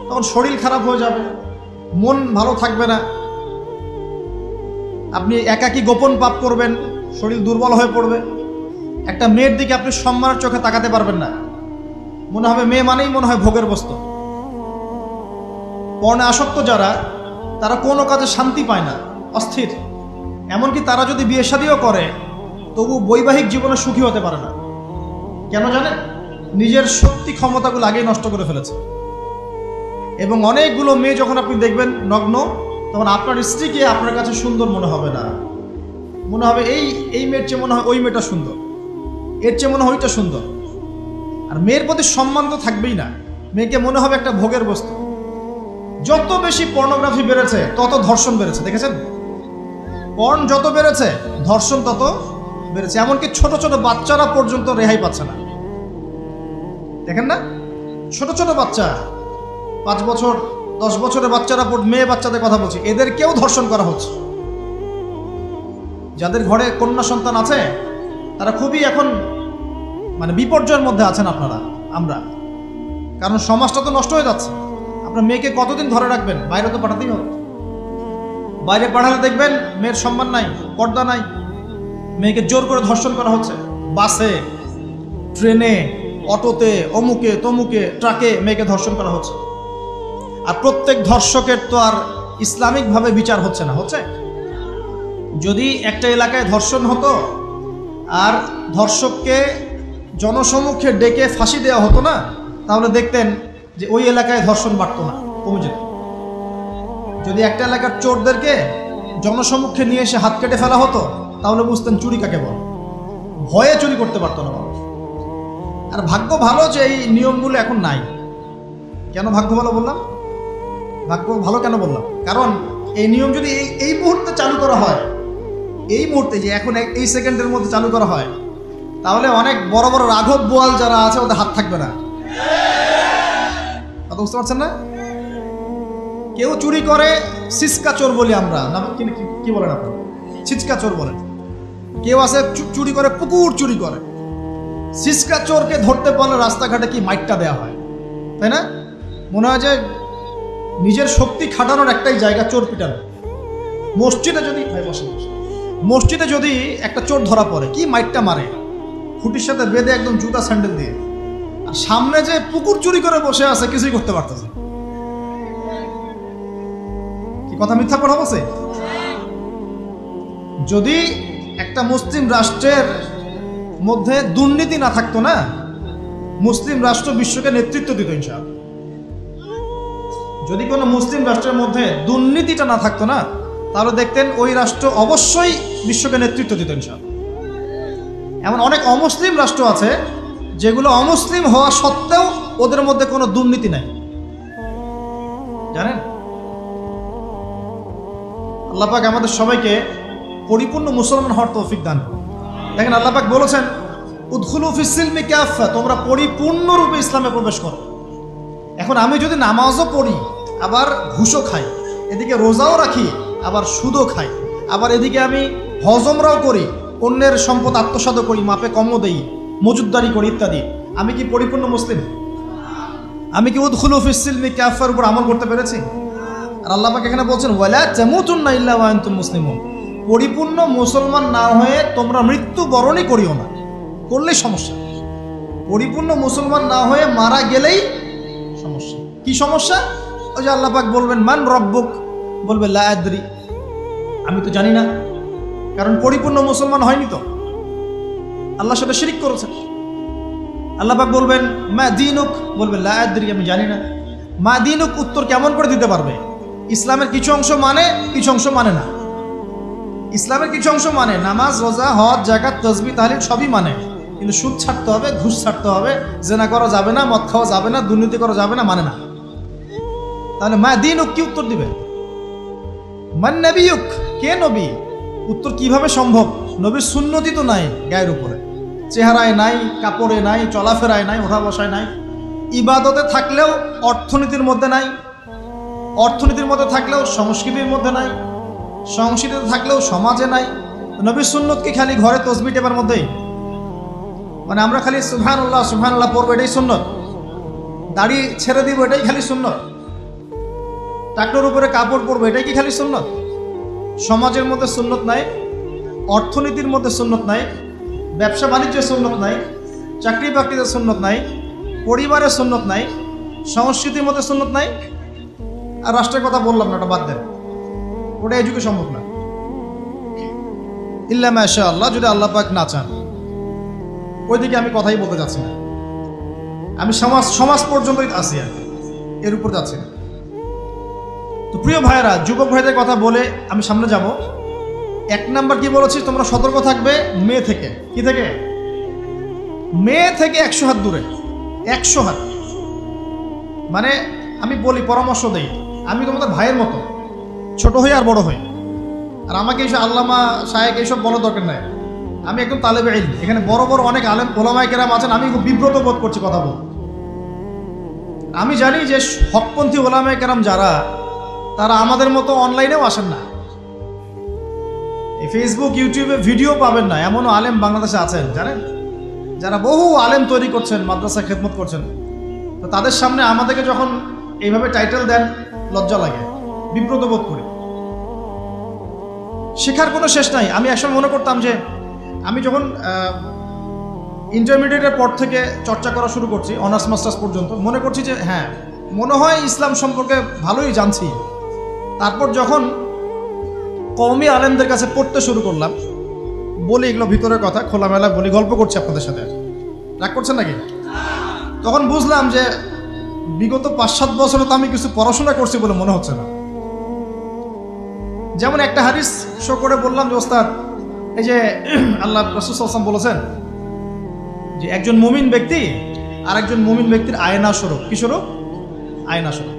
তখন শরীর খারাপ হয়ে যাবে, মন ভালো থাকবে না, আপনি একাকী গোপন পাপ করবেন, শরীর দুর্বল হয়ে পড়বে। একটা মেয়ের দিকে আপনি সম্মানের চোখে তাকাতে পারবেন না, মনে হবে মেয়ে মানেই মনে হয় ভোগের বস্তু। পর্ণে আসক্ত যারা, তারা কোনো কাজে শান্তি পায় না, অস্থির। এমনকি তারা যদি বিয়ে শাদীও করে, তবু বৈবাহিক জীবনে সুখী হতে পারে না। কেন জানেন? নিজের শক্তি ক্ষমতাগুলো আগেই নষ্ট করে ফেলেছে। এবং অনেকগুলো মেয়ে যখন আপনি দেখবেন নগ্ন, তখন আপনার স্ত্রীকে আপনার কাছে সুন্দর মনে হবে না, মনে হবে এই মেয়ের চেয়ে মনে হয় ওই মেয়েটা সুন্দর, এর চেয়ে মনে হয় ওইটা সুন্দর। আর মেয়ের প্রতি সম্মান তো থাকবেই না, মেয়েকে মনে হবে একটা ভোগের বস্তু। যত বেশি পর্নোগ্রাফি বেড়েছে, তত ধর্ষণ বেড়েছে। দেখেছেন? পর্ন যত বেড়েছে, ধর্ষণ তত বেড়েছে। এমনকি ছোট ছোট বাচ্চারা পর্যন্ত রেহাই পাচ্ছে না। দেখেন না, ছোট ছোট বাচ্চা, 5 বছর 10 বছরের বাচ্চারা, মেয়ে বাচ্চাদের কথা বলছি, এদেরকেও ধর্ষণ করা হচ্ছে। যাদের ঘরে কন্যা সন্তান আছে, তারা খুবই এখন মানে বিপর্যয়ের মধ্যে আছেন আমরা। কারণ সমাজটা তো নষ্ট হয়ে যাচ্ছে। আপনার মেয়েকে কতদিন ঘরে রাখবেন? বাইরে তো পাঠাতেই হবে। বাইরে পাঠালে দেখবেন মেয়ের সম্মান নাই, পর্দা নাই, মেয়েকে জোর করে ধর্ষণ করা হচ্ছে। বাসে, ট্রেনে, অটোতে, অমুকে তমুকে, ট্রাকে মেয়েকে ধর্ষণ করা হচ্ছে। আর প্রত্যেক ধর্ষকের তো আর ইসলামিকভাবে বিচার হচ্ছে না। হচ্ছে? যদি একটা এলাকায় ধর্ষণ হতো আর ধর্ষককে জনসমক্ষে ডেকে ফাঁসি দেওয়া হতো না, তাহলে দেখতেন যে ওই এলাকায় ধর্ষণ বাড়তো না, কমে যেত। যদি একটা এলাকার চোরদেরকে জনসমক্ষে নিয়ে এসে হাত কেটে ফেলা হতো, তাহলে বুঝতেন চুরি কাকে বলে। ভয়ে চুরি করতে পারতো না মানুষ। আর ভাগ্য ভালো যে এই নিয়মগুলো এখন নাই। কেন ভাগ্য ভালো বললাম? ভাগ্য ভালো কেন বললাম? কারণ এই নিয়ম যদি এই মুহূর্তে চালু করা হয়, এই মুহূর্তে যে এখন এই সেকেন্ডের মধ্যে চালু করা হয়, তাহলে অনেক বড় বড় রাঘব বোয়াল যারা আছে ওদের হাত থাকবে না। কথা বুঝতে পারছেন না? কেউ চুরি করে সিসকা চোর বলি আমরা, না কি বলেন আপনারা? ছিচকা চোর বলেন। কেউ আছে চুরি করে, পুকুর চুরি করে। সিসকা চোরকে ধরতে পারলে রাস্তাঘাটে কি মাইটটা দেওয়া হয়, তাই না? মনে হয় যে নিজের শক্তি খাটানোর একটাই জায়গা চোর পিটানো। মসজিদে যদি একটা চোর ধরা পড়ে, কি মাইটটা মারে, খুঁটির সাথে বেঁধে একদম জুতা স্যান্ডেল দিয়ে। আর সামনে যে পুকুর চুরি করে বসে আছে, কিছুই করতে পারতেছে। কি কথা মিথ্যা কথা বলছে? যদি একটা মুসলিম রাষ্ট্রের মধ্যে দুর্নীতি না থাকতো না, মুসলিম রাষ্ট্র বিশ্বকে নেতৃত্ব দিত ইনশাআল্লাহ। যদি কোনো মুসলিম রাষ্ট্রের মধ্যে দুর্নীতিটা না থাকতো না, তাহলে দেখতেন ওই রাষ্ট্র অবশ্যই বিশ্বকে নেতৃত্ব দিত ইনশাআল্লাহ। এমন অনেক অমুসলিম রাষ্ট্র আছে যেগুলো অমুসলিম হওয়া সত্ত্বেও ওদের মধ্যে কোনো দুর্নীতি নাই, জানেন? আল্লাহ পাক আমাদের সবাইকে পরিপূর্ণ মুসলমান হওয়ার তৌফিক দান করুন। দেখেন, আল্লাহ পাক বলেছেন, উদখুলু ফিস সিলমি কাফা, তোমরা পরিপূর্ণরূপে ইসলামে প্রবেশ করো। এখন আমি যদি নামাজও পড়ি, আবার ঘুষও খাই, এদিকে রোজাও রাখি, আবার সুদও খাই, আবার এদিকে আমি হজ উমরাও করি, অন্যের সম্পদ আত্মসাৎ করি, মাপে কমও দেই, মজুদদারি করি ইত্যাদি, আমি কি পরিপূর্ণ মুসলিম? আমি কি উদখুলু ফিস-সিলমি কাফার উপর আমল করতে পেরেছি? আর আল্লাহ পাক এখানে বলছেন ওয়ালা তামুতুন্না ইল্লা ওয়া আনতুম মুসলিমুন, পরিপূর্ণ মুসলমান না হয়ে তোমরা মৃত্যু বরণই করিও না। করলেই সমস্যা। পরিপূর্ণ মুসলমান না হয়ে মারা গেলেই সমস্যা। কি সমস্যা? ওই যে আল্লাহ পাক বলবেন মান রব্বুক, বলবে লা আদরি, আমি তো জানি না, কারণ পরিপূর্ণ মুসলমান হয়নি তো, আল্লাহর সাথে শিরিক করেছে। আল্লাহ পাক বলবেন মা দীনুক, বলবে লা আদরি, আমি জানি না। মা দীনুক উত্তর কেমন করে দিতে পারবে? ইসলামের কিছু অংশ মানে, কিছু অংশ মানে না। ইসলামের কিছু অংশ মানে, নামাজ, রোজা, হজ, যাকাত, তাসবিহ, তাহলিল সবই মানে, কিন্তু সুদ ছাড়তে হবে, ঘুষ ছাড়তে হবে, জেনা করা যাবে না, মদ খাওয়া যাবে না, দুর্নীতি করা যাবে না, মানে না। তাহলে মা দীনুক কি উত্তর দিবে? মান নবিয়ুক, কে নবী? উত্তর কিভাবে সম্ভব? নবীর সুন্নতি তো নাই গায়ের উপরে, চেহারায় নাই, কাপড়ে নাই, চলাফেরায় নাই, ওঠা বসায় নাই, ইবাদতে থাকলেও অর্থনীতির মধ্যে নাই, অর্থনীতির মধ্যে থাকলেও সংস্কৃতির মধ্যে নাই, সংস্কৃতিতে থাকলেও সমাজে নাই। নবীর সুন্নত কি খালি ঘরে তসবিহ টেপার মধ্যেই? মানে আমরা খালি সুবহানাল্লাহ সুবহানাল্লাহ পড়বো এটাই সুন্নত, দাড়ি ছেড়ে দিব এটাই খালি সুন্নত, টাকনোর উপরে কাপড় পরবো এটাই কি খালি সুন্নত? সমাজের মধ্যে সুন্নত নাই, অর্থনীতির মধ্যে সুন্নত নাই, ব্যবসা বাণিজ্যের সুন্নত নাই, চাকরি বাকরিতে সুন্নত নাই, পরিবারের সুন্নত নাই, সংস্কৃতির মধ্যে সুন্নত নাই, আর রাষ্ট্রের কথা বললাম না, ওটা বাদ দেন, ওটা এই যুগে সম্ভব না। ইল্লা মাশাআল্লাহ, যদি আল্লাহ পাক না চান। ওইদিকে আমি কথাই বলতে যাচ্ছি না, আমি সমাজ পর্যন্তই আছি, আর এর উপর যাচ্ছি না। তো প্রিয় ভাইয়েরা, যুবক ভাইদের কথা বলে আমি সামনে যাব। এক নাম্বার কি বলেছি, তোমরা সতর্ক থাকবে মেয়ে থেকে। কি থেকে? মেয়ে থেকে 100 হাত দূরে। 100 হাত মানে আমি বলি, পরামর্শ দেই, আমি তোমাদের ভাইয়ের মতো, ছোট হই আর বড় হই, আর আমাকে এইসব আল্লামা শায়েখ এইসব বলার দরকার নাই। আমি একদম তালেবে ইলম, এখানে বড় বড় অনেক আলেম ওলামায়ে কেরাম আছেন, আমি খুব বিব্রত বোধ করছি কথা বল। আমি জানি যে হকপন্থী ওলামায়ে কেরাম যারা, তারা আমাদের মতো অনলাইনেও আসেন না, এই ফেসবুক ইউটিউবে ভিডিও পাবেন না, এমনও আলেম বাংলাদেশে আছেন জানেন, যারা বহু আলেম তৈরি করছেন, মাদ্রাসা খেদমত করছেন। তো তাদের সামনে আমাদেরকে যখন এইভাবে টাইটেল দেন, লজ্জা লাগে, বিব্রত বোধ করি। শেখার কোনো শেষ নাই। আমি একসময় মনে করতাম যে আমি যখন ইন্টারমিডিয়েটের পর থেকে চর্চা করা শুরু করছি, অনার্স মাস্টার্স পর্যন্ত, মনে করছি যে হ্যাঁ, মনে হয় ইসলাম সম্পর্কে ভালোই জানছি। তারপর যখন কওমি আলেমদের কাছে পড়তে শুরু করলাম, বলি এগুলো ভিতরের কথা, খোলামেলা বলি, গল্প করছি আপনাদের সাথে, রাগ করছেন নাকি? তখন বুঝলাম যে বিগত 5-7 বছরে তো আমি কিছু পড়াশোনা করছি বলে মনে হচ্ছে না। যেমন একটা হাদিস শো করে বললাম যে ওস্তাদ, এই যে আল্লাহ রাসূল সাল্লাল্লাহু আলাইহি ওয়াসাল্লাম বলেছেন যে একজন মুমিন ব্যক্তি আর একজন মুমিন ব্যক্তির আয়না স্বরূপ। কি স্বরূপ? আয়না স্বরূপ।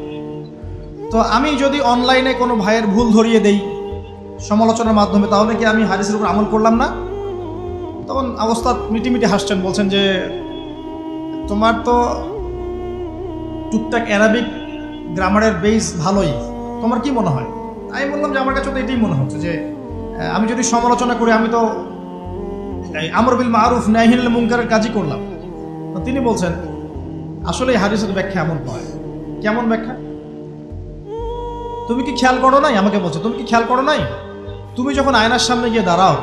তো আমি যদি অনলাইনে কোনো ভাইয়ের ভুল ধরিয়ে দেই সমালোচনার মাধ্যমে, তাহলে কি আমি হাদিসের উপর আমল করলাম না? তখন ওস্তাদ মিটিমিটি হাসছেন, বলছেন যে তোমার তো টুকটাক অ্যারাবিক গ্রামারের বেস ভালোই, তোমার কি মনে হয়? আমি বললাম যে আমার কাছে তো এটাই মনে হচ্ছে যে আমি যদি সমালোচনা করি, আমি তো আমর বিল মারুফ নাহি আনিল মুনকারের কাজই করলাম। তো তিনি বলছেন আসলে এই হাদিসের ব্যাখ্যা এমন নয়। কেমন ব্যাখ্যা? তুমি কি খেয়াল করো নাই? আমাকে বলছো তুমি কি খেয়াল করো নাই, তুমি যখন আয়নার সামনে গিয়ে দাঁড়াও,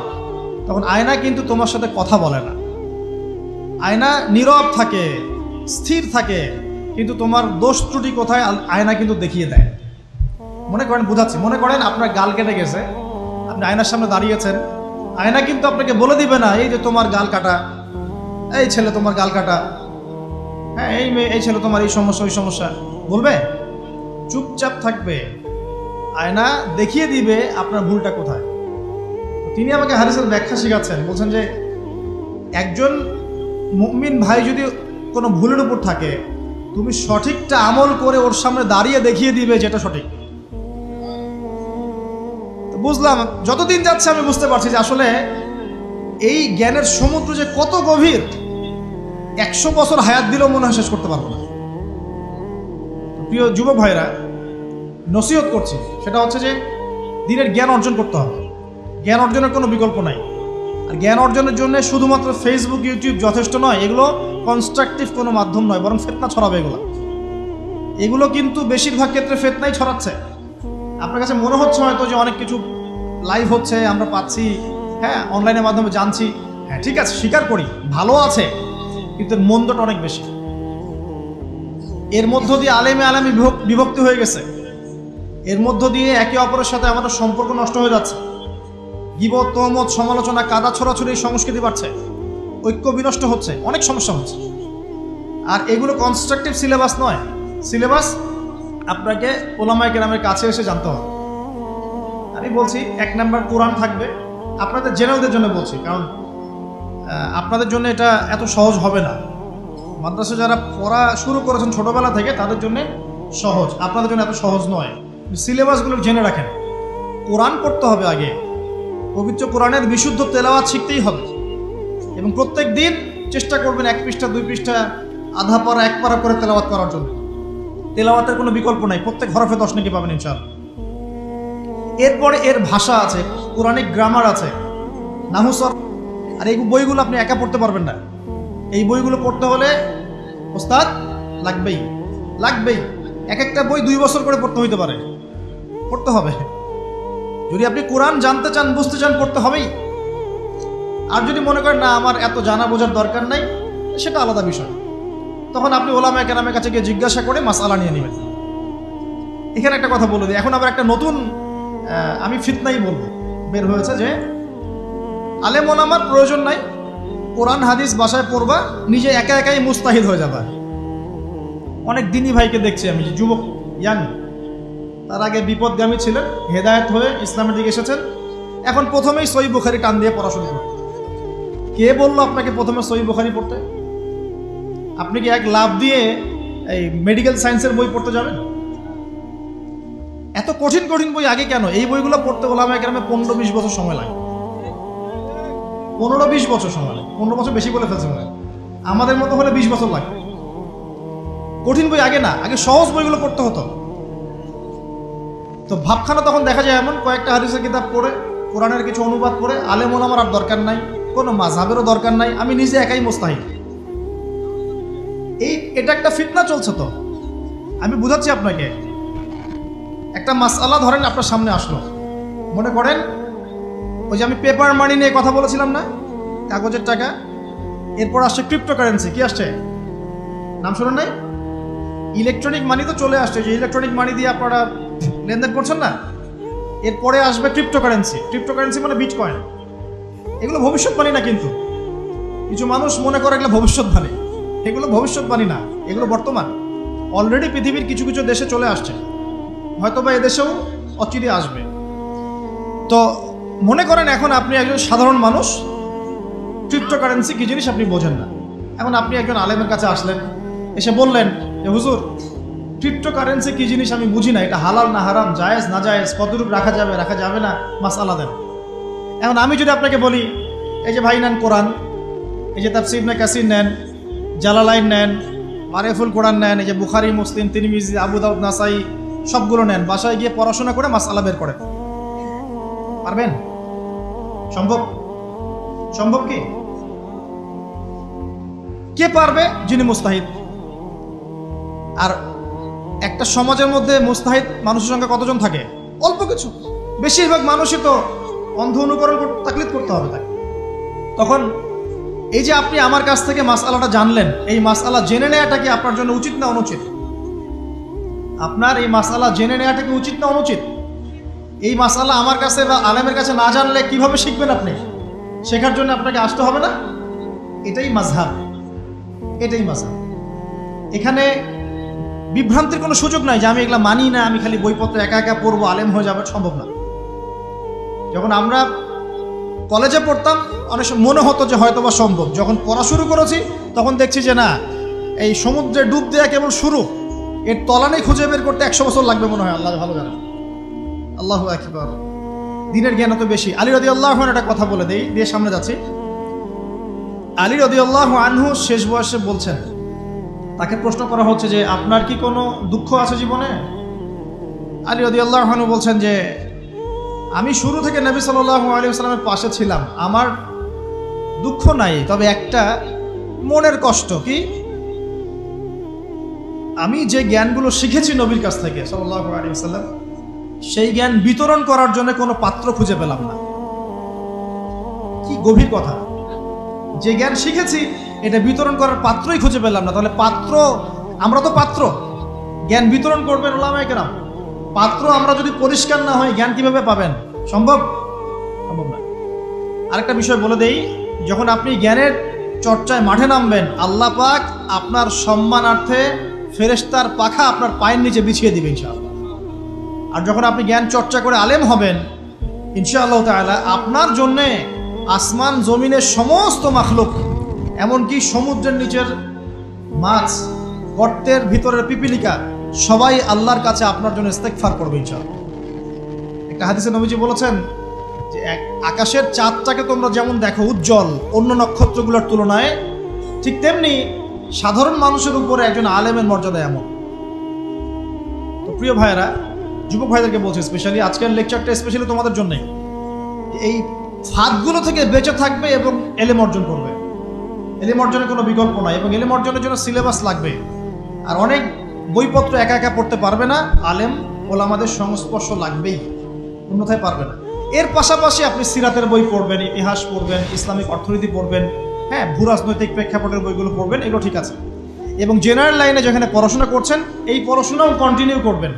তখন আয়না কিন্তু তোমার সাথে কথা বলে না, আয়না নীরব থাকে, স্থির থাকে, কিন্তু তোমার দোষ ত্রুটি কোথায় আয়না কিন্তু দেখিয়ে দেয়। মনে করেন, বুঝাচ্ছি, মনে করেন আপনার গাল কেটে গেছে, আপনি আয়নার সামনে দাঁড়িয়েছেন, আয়না কিন্তু আপনাকে বলে দিবে না এই যে তোমার গাল কাটা, এই ছেলে তোমার গাল কাটা, হ্যাঁ এই মেয়ে, এই ছেলে তোমার এই সমস্যা ওই সমস্যা, বলবে? চুপচাপ থাকবে, আয়না দেখিয়ে দিবে আপনার ভুলটা কোথায়। তিনি আমাকে হাদিসের ব্যাখ্যা শেখাচ্ছেন, বলছেন যে একজন মুমিন ভাই যদি কোনো ভুলের উপর থাকে, তুমি সঠিকটা আমল করে ওর সামনে দাঁড়িয়ে দেখিয়ে দিবে যেটা সঠিক। বুঝলাম, যতদিন যাচ্ছে আমি বুঝতে পারছি যে আসলে এই জ্ঞানের সমুদ্র যে কত গভীর, 100 বছর হায়াত দিলেও মনে হয় শেষ করতে পারবো না। প্রিয় যুবক ভাইরা, নসিহত করছি, সেটা হচ্ছে যে দিনের জ্ঞান অর্জন করতে হবে। জ্ঞান অর্জনের কোনো বিকল্প নাই। আর জ্ঞান অর্জনের জন্য শুধুমাত্র ফেসবুক ইউটিউব যথেষ্ট নয়, এগুলো কনস্ট্রাকটিভ কোনো মাধ্যম নয়, বরং ফিতনা ছড়াবে এগুলো কিন্তু বেশিরভাগ ক্ষেত্রে ফিতনাই ছড়াচ্ছে। আপনার কাছে মনে হচ্ছে হয়তো যে অনেক কিছু লাইভ হচ্ছে, আমরা পাচ্ছি, হ্যাঁ অনলাইনের মাধ্যমে জানছি, হ্যাঁ ঠিক আছে স্বীকার করি ভালো আছে, কিন্তু মন্দটা অনেক বেশি। এর মধ্য দিয়ে আলেমে বিভক্তি হয়ে গেছে, এর মধ্য দিয়ে একে অপরের সাথে আমাদের সম্পর্ক নষ্ট হয়ে যাচ্ছে, গীবত তহমত সমালোচনা কাদা ছড়াছড়ি সংস্কৃতি বাড়ছে, ঐক্য বিনষ্ট হচ্ছে, অনেক সমস্যা হচ্ছে। আর এগুলো কনস্ট্রাকটিভ সিলেবাস নয়, সিলেবাস আপনাকে ওলামায়ে কেরামের কাছে এসে জানতে হবে। আমি বলছি 1 নাম্বার কোরআন থাকবে, আপনাদের জেনারেলদের জন্য বলছি, কারণ আপনাদের জন্য এটা এত সহজ হবে না। মাদ্রাসা যারা পড়া শুরু করেছেন ছোটবেলা থেকে তাদের জন্য সহজ, আপনাদের জন্য এত সহজ নয়। সিলেবাসগুলো জেনে রাখেন। কোরআন পড়তে হবে আগে, পবিত্র কোরআনের বিশুদ্ধ তেলাওয়াত শিখতেই হবে, এবং প্রত্যেক দিন চেষ্টা করবেন 1 পৃষ্ঠা 2 পৃষ্ঠা আধা পারা 1 পারা করে তেলাওয়াত করার জন্য। তেলাওয়াতের কোনো বিকল্প নাই, প্রত্যেক হরফে 10 নেকি পাবেন ইনশাআল্লাহ। এরপরে এর ভাষা আছে, কোরআনিক গ্রামার আছে, নাহু সরফ, আর এই বইগুলো আপনি একা পড়তে পারবেন না। এই বইগুলো পড়তে হলে ওস্তাদ লাগবেই। এক একটা বই 2 বছর করে পড়তে হইতে পারে, পড়তে হবে। যদি আপনি কোরআন জানতে চান, বুঝতে চান, পড়তে হবেই। আর যদি মনে করেন না আমার এত জানা বোঝার দরকার নাই, সেটা আলাদা বিষয়, তখন আপনি ওলামায়ে কেরামের কাছে গিয়ে জিজ্ঞাসা করে মাসআলা নিয়ে নেবেন। এখানে একটা কথা বলে দিই, এখন আবার একটা নতুন আমি ফিতনাই বলবো বের হয়েছে যে আলেম ওলামার প্রয়োজন নাই, কোরআন হাদিস বাসায় পড়বা, নিজে একা একাই মুস্তাহিদ হয়ে যাবা। অনেক দিনী ভাইকে দেখছি আমি, যে যুবক ইয়াং, তার আগে বিপদগামী ছিলেন, হেদায়েত হয়ে ইসলামের দিকে এসেছেন, এখন প্রথমেই সহিহ বুখারী টান দিয়ে পড়াশোনা করতে। কে বললো আপনাকে প্রথমে সহিহ বুখারী পড়তে? আপনি কি এক লাভ দিয়ে এই মেডিকেল সায়েন্সের বই পড়তে যাবেন? এত কঠিন কঠিন বই আগে কেন? এই বইগুলো পড়তে ওলামায়ে কেরামের 15-20 বছর সময় লাগে, 15-20 বছর সময় লাগে। 15 বছর বেশি বলে ফেলছে মনে হয়, আমাদের মতো হলে 20 বছর লাগে। কঠিন বই আগে না, আগে সহজ বইগুলো পড়তে হতো। তো ভাবখানা তখন দেখা যায় এমন, কয়েকটা হাদিসের কিতাব পড়ে, কোরআনের কিছু অনুবাদ পড়ে, আলেম ওলামার আর দরকার নাই, কোনো মাযহাবেরও দরকার নাই, আমি নিজে একাই মুস্তাহিদ। এটা একটা ফিতনা চলছে। তো আমি বুঝাচ্ছি আপনাকে, একটা মাসআলা ধরেন আপনার সামনে আসলো, মনে করেন ওই যে আমি পেপার মানি নিয়ে কথা বলেছিলাম না, কাগজের টাকা, এরপর আসছে ক্রিপ্টোকারেন্সি। কি আসছে? নাম শুনুন নাই? ইলেকট্রনিক মানি তো চলে আসছে, যে ইলেকট্রনিক মানি দিয়ে আপনারা লেনদেন করছেন না, এরপরে আসবে ক্রিপ্টোকারেন্সি। ক্রিপ্টোকারেন্সি মানে বিটকয়েন। এগুলো ভবিষ্যৎবাণী না, কিন্তু কিছু মানুষ মনে করে এগুলো ভবিষ্যৎবাণী। এগুলো ভবিষ্যৎবাণী না, এগুলো বর্তমান। অলরেডি পৃথিবীর কিছু কিছু দেশে চলে আসছে, হয়তোবা এদেশেও অচিরে আসবে। তো মনে করেন এখন আপনি একজন সাধারণ মানুষ, ক্রিপ্টোকারেন্সি কি জিনিস আপনি বোঝেন না। এখন আপনি একজন আলেমের কাছে আসলেন, এসে বললেন যে হুজুর ক্রিপ্টোকারেন্সি কি জিনিস আমি বুঝি না, এটা হালাল না হারাম, জায়েজ না জায়েজ, কতটুকু রাখা যাবে রাখা যাবে না, মাসআলা দেন। এখন আমি যদি আপনাকে বলি এই যে ভাই নেন কোরআন, এই যে তাফসীর ইবনে কাসির নেন, জালালাইন নেন, মারিফুল কোরআন নেন, এই যে বুখারী মুসলিম তিরমিজি আবু দাউদ নাসাই সবগুলো নেন, বাসায় গিয়ে পড়াশোনা করে মাসআলা বের করেন, পারবেন? সম্ভব? সম্ভব কি? কে পারবে? যিনি মুস্তাহিদ। আর একটা সমাজের মধ্যে মুস্তাহিদ মানুষের সংখ্যা কতজন থাকে? অল্প কিছু। বেশিরভাগ মানুষই তো অন্ধ অনুকরণ তাকলিদ করতে হবে তাকে। তখন এই যে আপনি আমার কাছ থেকে মাসআলাটা জানলেন, এই মাসআলা জেনে নেওয়াটা কি আপনার জন্য উচিত না অনুচিত? আপনার এই মাসআলা জেনে নেওয়াটা কি উচিত না অনুচিত? এই মাসআলা আমার কাছে বা আলেমের কাছে না জানলে কিভাবে শিখবেন আপনি? শেখার জন্য আপনাকে আসতে হবে না? এটাই মাযহাব, এটাই মাযহাব। এখানে বিভ্রান্তির কোনো সুযোগ নাই যে আমি এগুলা মানি না, আমি খালি বইপত্র একা একা পড়বো, আলেম হয়ে যাবে, সম্ভব না। যখন আমরা কলেজে পড়তাম অনেক সময় মনে হতো যে হয়তো বা সম্ভব, যখন পড়া শুরু করেছি তখন দেখছি যে না, এই সমুদ্রে ডুব দেওয়া কেবল শুরু, এর তলানি খুঁজে বের করতে 100 বছর লাগবে মনে হয়, আল্লাহ ভালো জানে। আল্লাহু আকবার। দিনের জ্ঞান এত বেশি। আলী রাদিয়াল্লাহু আনহু একটা কথা বলে দিয়ে সামনে যাচ্ছি। আলী রাদিয়াল্লাহু আনহু শেষ বয়সে বলছেন, তাকে প্রশ্ন করা হচ্ছে যে আপনার কি কোনো দুঃখ আছে জীবনে? আলী রাদিয়াল্লাহু আনহু বলছেন যে আমি শুরু থেকে নবী সাল্লাল্লাহু আলাইহি ওয়াসাল্লামের পাশে ছিলাম, আমার দুঃখ নাই, তবে একটা মনের কষ্ট। কি? আমি যে জ্ঞানগুলো শিখেছি নবীর কাছ থেকে সাল্লাল্লাহু আলাইহি ওয়াসাল্লাম, সেই জ্ঞান বিতরণ করার জন্য কোনো পাত্র খুঁজে পেলাম না। কি গভীর কথা! যে জ্ঞান শিখেছি এটা বিতরণ করার পাত্রই খুঁজে পেলাম না। তাহলে পাত্র, আমরা তো পাত্র, জ্ঞান বিতরণ করবেন উলামায়ে কেরাম। পাত্র আমরা যদি পরিষ্কার না হই, জ্ঞান কিভাবে পাবেন? সম্ভব? সম্ভব না। আরেকটা বিষয় বলে দেই, যখন আপনি জ্ঞানের চর্চায় মাঠে নামবেন, আল্লাহ পাক আপনার সম্মানার্থে ফেরেশতার পাখা আপনার পায়ের নিচে বিছিয়ে দিবেন ইনশাআল্লাহ। আর যখন আপনি জ্ঞান চর্চা করে আলেম হবেন ইনশাআল্লাহ তাআলা, আপনার জন্যে আসমান জমিনের সমস্ত মাখলুক, এমনকি সমুদ্রের নিচের মাছ, গর্তের ভিতরের পিপিলিকা, সবাই আল্লাহর কাছে আপনার জন্য ইস্তেগফার করবে ইনশাআল্লাহ। একটা হাদিসে নবীজি বলেছেন যে আকাশের চাঁদটাকে তোমরা যেমন দেখো উজ্জ্বল অন্য নক্ষত্রগুলোর তুলনায়, ঠিক তেমনি সাধারণ মানুষের উপরে একজন আলেমের মর্যাদা এমন। তো প্রিয় ভাইয়েরা, যুবক ভাইদেরকে বলছি, স্পেশালি আজকের লেকচারটা স্পেশালি তোমাদের জন্যই, এই ফাঁদগুলো থেকে বেঁচে থাকবে এবং এলেম অর্জন করবে। এলেম অর্জনের কোনো বিকল্প নয়, এবং এলেম অর্জনের জন্য সিলেবাস লাগবে। আর অনেক বইপত্র একা একা পড়তে পারবে না, আলেম ওলামাদের সংস্পর্শ লাগবেই, অন্যথায় পারবে না। এর পাশাপাশি আপনি সিরাতের বই পড়বেন, ইতিহাস পড়বেন, ইসলামিক অর্থনীতি পড়বেন, হ্যাঁ, ভূরাজনৈতিক প্রেক্ষাপটের বইগুলো পড়বেন, এগুলো ঠিক আছে। এবং জেনারেল লাইনে যেখানে পড়াশোনা করছেন, এই পড়াশোনাও কন্টিনিউ করবেন,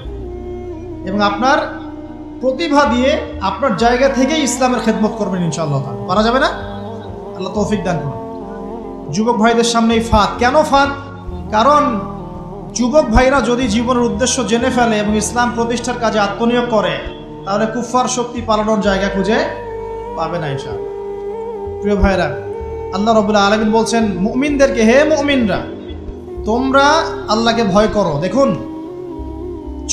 এবং আপনার প্রতিভা দিয়ে আপনার জায়গা থেকেই ইসলামের খেদমত করবেন ইনশাআল্লাহ। পারা যাবে না? আল্লাহ তৌফিক দান করুন। যুবক ভাইদের সামনে এই ফাঁদ। কেন ফাঁদ? কারণ যুবক ভাইরা যদি জীবনের উদ্দেশ্য জেনে ফেলে এবং ইসলাম প্রতিষ্ঠার কাজে আত্মনিয়োগ করে, তাহলে কুফফার শক্তি পালানোর জায়গা খুঁজে পাবে না ইনশাআল্লাহ। প্রিয় ভাইরা, আল্লাহ রাব্বুল আলামিন বলছেন মুমিনদেরকে, হে মুমিনরা, তোমরা আল্লাহকে ভয় করো। দেখুন,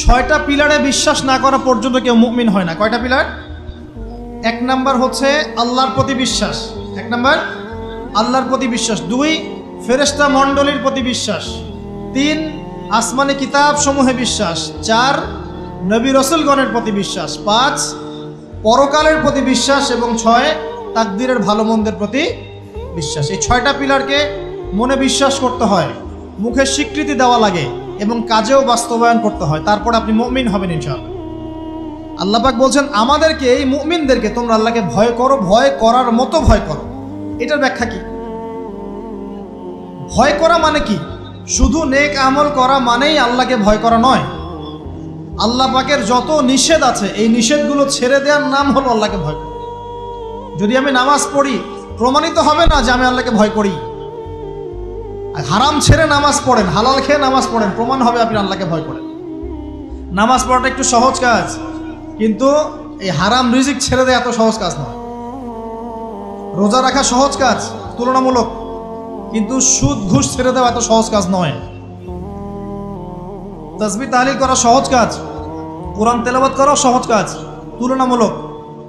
6টা পিলারে বিশ্বাস না করা পর্যন্ত কেউ মুমিন হয় না। কয়টা পিলার? 1 নাম্বার হচ্ছে আল্লাহর প্রতি বিশ্বাস। 1 নাম্বার আল্লাহর প্রতি বিশ্বাস। 2 ফেরেশতা মণ্ডলীর প্রতি বিশ্বাস। 3 আসমানি কিতাব সমূহে বিশ্বাস। 4 নবী রাসূলগণের প্রতি বিশ্বাস। 5 পরকালের প্রতি বিশ্বাস। এবং 6 তাকদীরের ভালো মন্দের প্রতি বিশ্বাস। এই 6টা পিলারকে মনে বিশ্বাস করতে হয়, মুখে স্বীকৃতি দেওয়া লাগে, এবং কাজেও বাস্তবায়ন করতে হয়। তারপর আপনি মুমিন হবেন ইনশাআল্লাহ। আল্লাহ পাক বলছেন আমাদেরকে, এই মুমিনদেরকে, তোমরা আল্লাহকে ভয় করো, ভয় করার মতো ভয় করো। এটার ব্যাখ্যা কি? ভয় করা মানে কি? শুধু নেক আমল করা মানেই আল্লাহকে ভয় করা নয়। আল্লাহ পাকের যত নিষেধ আছে, এই নিষেধগুলো ছেড়ে দেওয়ার নাম হলো আল্লাহকে ভয় করা। যদি আমি নামাজ পড়ি, প্রমাণিত হবে না যে আমি আল্লাহকে ভয় করি। হারাম ছেড়ে নামাজ পড়েন, হালাল খেয়ে নামাজ পড়েন, প্রমাণ হবে আপনি আল্লাহকে ভয় করেন। নামাজ পড়াটা একটু সহজ কাজ, কিন্তু এই হারাম রিজিক ছেড়ে দেওয়া এত সহজ কাজ নয়। রোজা রাখা সহজ কাজ তুলনামূলক, কিন্তু সুদ ঘুষ ছেড়ে দেওয়া এত সহজ কাজ নয়। তাসবিহ তাহলিল করা সহজ কাজ, কোরআন তেলাওয়াত করাও সহজ কাজ তুলনামূলক,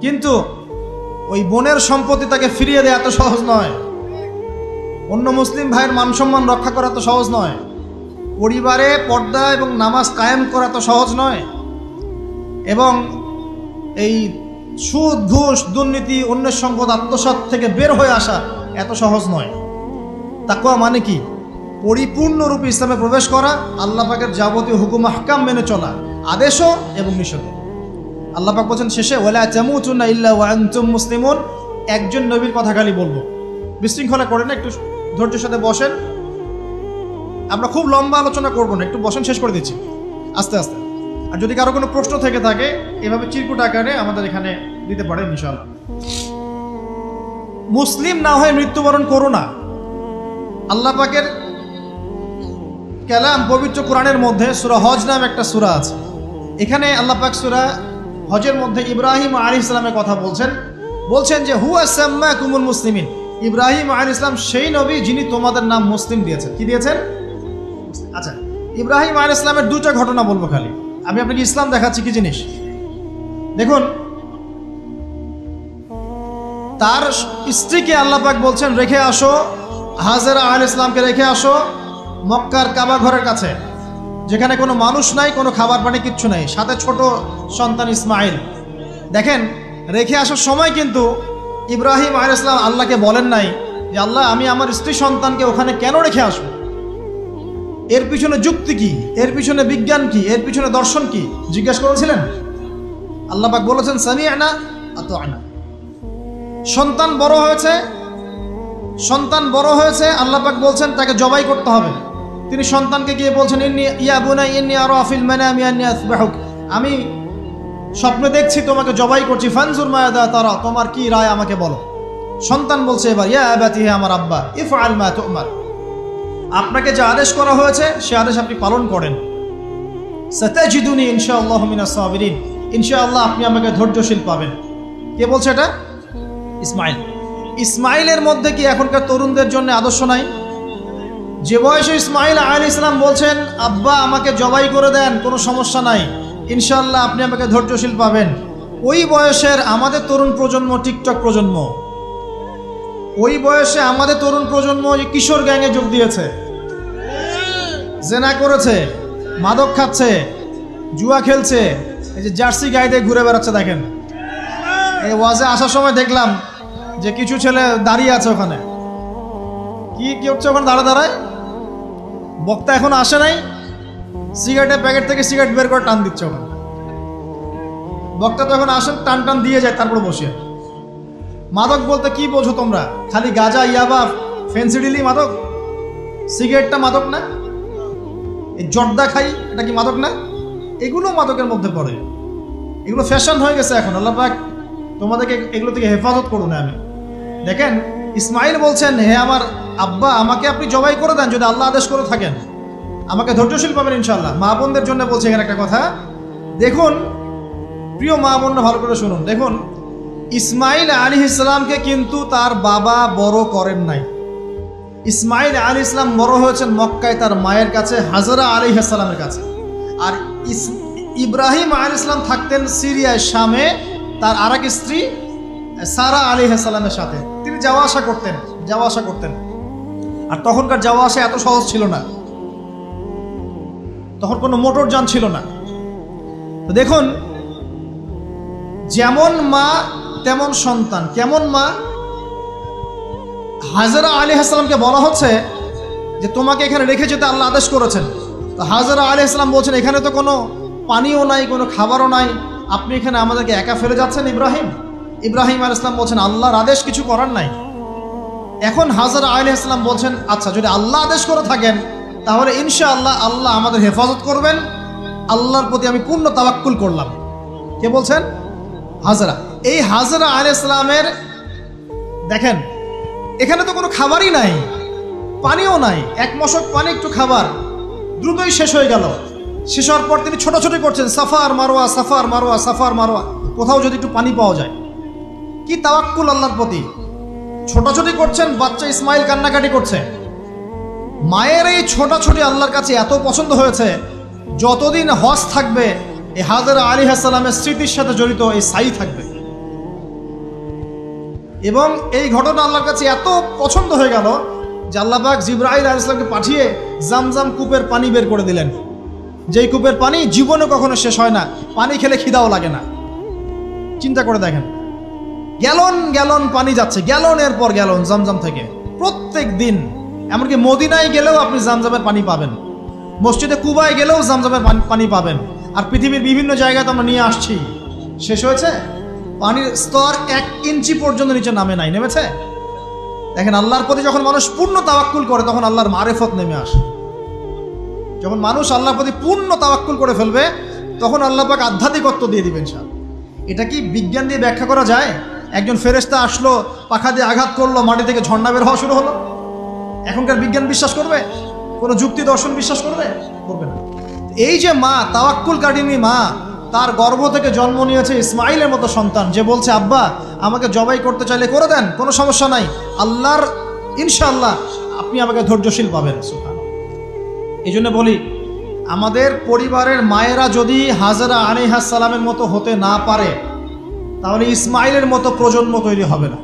কিন্তু ওই বোনের সম্পত্তি তাকে ফিরিয়ে দেওয়া এত সহজ নয়। অন্য মুসলিম ভাইয়ের মান সম্মান রক্ষা করা তো সহজ নয়। পরিবারে পর্দা এবং নামাজ কায়েম করা তো সহজ নয়। এবং এই সুদ ঘুষ দুর্নীতি অন্যের সম্পদ আত্মসাৎ থেকে বের হয়ে আসা এত সহজ নয়। তাকওয়া মানে কি? পরিপূর্ণরূপে ইসলামে প্রবেশ করা, আল্লাহ পাকের যাবতীয় হুকুম আহকাম মেনে চলা, আদেশও এবং নিষেধও। আল্লাহ পাক বলেছেন শেষে, ওয়ালা তামুতুন্না ইল্লা ওয়া আনতুম মুসলিমুন। একজন নবীর কথা খালি বলবো, বিশৃঙ্খলা করেন না, একটু ধৈর্যের সাথে বসেন। আমরা খুব লম্বা আলোচনা করবো না, একটু বসেন, শেষ করে দিচ্ছি আস্তে আস্তে। আর যদি কারো কোনো প্রশ্ন থেকে থাকে, এভাবে চিরকুট আকারে আমাদের এখানে দিতে পারেন ইনশাআল্লাহ। মুসলিম না হয়ে মৃত্যুবরণ করো না। আল্লাহ পাকের কালাম পবিত্র কোরআনের মধ্যে সূরা হজ নামে একটা সূরা আছে। এখানে আল্লাহ পাক সূরা হজের মধ্যে ইব্রাহিম আলাইহিস সালামের কথা বলছেন যে হুয়া সাম্মাকুমুল মুসলিমিন। ইব্রাহিম আলাইহিস সালাম সেই নবী যিনি তোমাদের নাম মুসলিম দিয়েছেন। কি দিয়েছেন? আচ্ছা, ইব্রাহিম আলাইহিস সালামের 2টা ঘটনা বলবো খালি। আমি আপনাকে ইসলাম দেখাচ্ছি কি জিনিস। দেখুন, তার স্ত্রীকে আল্লাহ পাক বলছেন রেখে আসো, হাজেরা আলাইহিস সালামকে রেখে আসো মক্কার কাবা ঘরের কাছে, যেখানে কোনো মানুষ নাই, কোনো খাবার পানি কিচ্ছু নাই, সাথে ছোট সন্তান ইসমাইল। দেখেন, রেখে আসার সময় কিন্তু ইব্রাহিম আলাইহিস সালাম আল্লাহকে বলেন নাই যে আল্লাহ আমি আমার স্ত্রী সন্তানকে ওখানে কেন রেখে আসবো, এর পিছনে যুক্তি কি, এর পিছনে বিজ্ঞান কি, এর পিছনে দর্শন কি জিজ্ঞাসা করেছিলেন? আল্লাহ পাক বলেছেন সামি'না আতা'না। সন্তান বড় হয়েছে, আল্লাহ পাক বলছেন তাকে জবাই করতে হবে। তিনি সন্তানকে গিয়ে বলছেন ইয়া বুনাই ইন্নী আরা ফিল মানামি আন্নী আসবাহুক, আমি স্বপ্নে দেখছি তোমাকে জবাই করছি, ফানজুর মাযা তারা, তোমার কি রায় আমাকে বলো। সন্তান বলছে এবার ইয়া আবাতি, হে আমার আব্বা, ইফআল মা তু'মার, আপনাকে যে আদেশ করা হয়েছে সে আদেশ আপনি পালন করেন। সাতাজিদুনি ইনশাআল্লাহু মিনাস সাবিরিন, ইনশাআল্লাহ আপনি আমাকে ধৈর্যশীল পাবেন। কে বলছে এটা? ইসমাইল। ইসমাইলের মধ্যে কি এখনকার তরুণদের জন্য আদর্শ নাই? যে বয়সে ইসমাইল আলাইহিস সালাম বলছেন আব্বা আমাকে জবাই করে দেন, কোনো সমস্যা নাই, ইনশাআল্লাহ আপনি আমাকে ধৈর্যশীল পাবেন, ওই বয়সের আমাদের তরুণ প্রজন্ম টিকটক প্রজন্ম, ওই বয়সে আমাদের তরুণ প্রজন্ম কিশোর গ্যাংয়ে যোগ দিয়েছে, জেনা করেছে, মাদক খাচ্ছে, জুয়া খেলছে, এই যে জার্সি গায়ে দিয়ে ঘুরে বেড়াচ্ছে। দেখেন এই ওয়াজে আসার সময় দেখলাম যে কিছু ছেলে দাঁড়িয়ে আছে ওখানে, কি হচ্ছে ওখানে দাঁড়ায়, বক্তা এখন আসে নাই, সিগারেটের প্যাকেট থেকে সিগারেট বের করে টান দিচ্ছে ওখানে। বক্তা তো এখন আসেন, টান দিয়ে যায়, তারপর বসে। মাদক বলতে কি বোঝো তোমরা? খালি গাঁজা, ইয়াবা, ফেন্সিডিলি মাদক? সিগারেটটা মাদক না? এই জর্দা খাই, এটা কি মাদক না? এগুলো মাদকের মধ্যে পড়ে, এগুলো ফ্যাশন হয়ে গেছে এখন। আল্লাহ পাক তোমাদেরকে এগুলো থেকে হেফাজত করুন। আমি দেখেন ইসমাইল বলছেন হে আমার আব্বা আমাকে আপনি জবাই করে দেন, যদি আল্লাহ আদেশ করে থাকেন, আমাকে ধৈর্যশীল পাবেন ইনশাআল্লাহ। মা বোনদের জন্য বলছে এখানে একটা কথা, দেখুন প্রিয় মা বোনরা ভালো করে শুনুন। দেখুন ইসমাইল আলাইহিস সালামকে কিন্তু তার বাবা বড় করেন নাই। ইসমাইল আলাইহিস সালাম বড় হয়েছেন মক্কায় তার মায়ের কাছে, হাজরা আলাইহিস সালামের কাছে। আর ইব্রাহিম আলাইহিস সালাম থাকতেন সিরিয়ায়, শামে, তার আরেক স্ত্রী সারা আলাইহিস সালামের সাথে। তিনি যাওয়া আসা করতেন। আর তখনকার যাওয়া আসা এত সহজ ছিল না, তখন কোনো মোটর যান ছিল না। তো দেখুন যেমন মা তেমন সন্তান। কেমন মা? হাজরা আলাইহিস সালামকে বলা হচ্ছে যে তোমাকে এখানে রেখে যেতে আল্লাহ আদেশ করেছেন। তো হাজরা আলাইহিস সালাম বলছেন এখানে তো কোনো পানিও নাই, কোনো খাবারও নাই, আপনি এখানে আমাদেরকে একা ফেলে যাচ্ছেন। ইব্রাহিম আলাইহিস সালাম বলছেন আল্লাহর আদেশ, কিছু করার নাই। এখন হাজরা আলাইহিস সালাম বলছেন আচ্ছা যদি আল্লাহ আদেশ করে থাকেন তাহলে ইনশাআল্লাহ আল্লাহ আমাদের হেফাজত করবেন, আল্লাহর প্রতি আমি পূর্ণ তাওয়াক্কুল করলাম। কে বলছেন? হাজরা। এই হাজরা আলাইহিস সালামের দেখেন এখানে তো কোনো খাবারই নাই, পানিও নাই, এক মশক পানি, একটু খাবার, দ্রুতই শেষ হয়ে গেল। শেষ হওয়ার পর তিনি ছোটাছুটি করছেন, suffer Marwah, suffer Marwah, suffer Marwah, কোথাও যদি একটু পানি পাওয়া যায়। কি তাওয়াক্কুল আল্লাহর প্রতি, ছোটাছুটি করছেন। বাচ্চা ইসমাইল কান্নাকাটি করছে। মায়ের এই ছোটাছুটি আল্লাহর কাছে এত পছন্দ হয়েছে, যতদিন হজ থাকবে এই হাজরা আলাইহিস সালামের স্মৃতির সাথে জড়িত এই সাই থাকবে। এবং এই ঘটনা আল্লাহর কাছে এত পছন্দ হয়ে গেল যে আল্লাহ পাক জিবরাইল আলাইহিস সালামকে পাঠিয়ে জামজাম কূপের পানি বের করে দিলেন, যেই কূপের পানি জীবনে কখনো শেষ হয় না, পানি খেলে খিদাও লাগে না। চিন্তা করে দেখেন, গ্যালন গ্যালন পানি যাচ্ছে, গ্যালনের পর গ্যালন জামজাম থেকে প্রত্যেক দিন। এমনকি মদিনায় গেলেও আপনি জামজামের পানি পাবেন, মসজিদে কুবায় গেলেও জামজামের পানি পাবেন। আর পৃথিবীর বিভিন্ন জায়গায় তো আমরা নিয়ে আসছি, শেষ হয়েছে? পানির স্তর 1 ইঞ্চি পর্যন্ত নিচে নেমেছে। দেখেন আল্লাহর প্রতি যখন মানুষ পূর্ণ তাওয়াক্কুল করে তখন আল্লাহর মারিফত নেমে আসে। যখন মানুষ আল্লাহর প্রতি পূর্ণ তাওয়াক্কুল করে ফেলবে তখন আল্লাহ পাক আধ্যাত্মিকত্ব দিয়ে দিবেন। এটা কি বিজ্ঞান দিয়ে ব্যাখ্যা করা যায়? একজন ফেরেশতা আসলো, পাখা দিয়ে আঘাত করলো, মাটি থেকে ঝর্ণা বের হওয়া শুরু হলো, এখনকার বিজ্ঞান বিশ্বাস করবে? কোনো যুক্তি দর্শন বিশ্বাস করবে না। এই যে মা, তাওয়াক্কুল কাটিনি মা, তার গর্ভ থেকে জন্ম নিয়েছে ইসমাইলের মতো সন্তান, যে বলছে আব্বা আমাকে জবাই করতে চাইলে করে দেন, কোনো সমস্যা নাই, আল্লাহর ইনশাআল্লাহ আপনি আমাকে ধৈর্যশীল পাবেন। এই জন্য বলি আমাদের পরিবারের মায়েরা যদি হাজরা আলাইহিস সালামের মতো হতে না পারে তাহলে ইসমাইলের মতো প্রজন্ম তৈরি হবে না।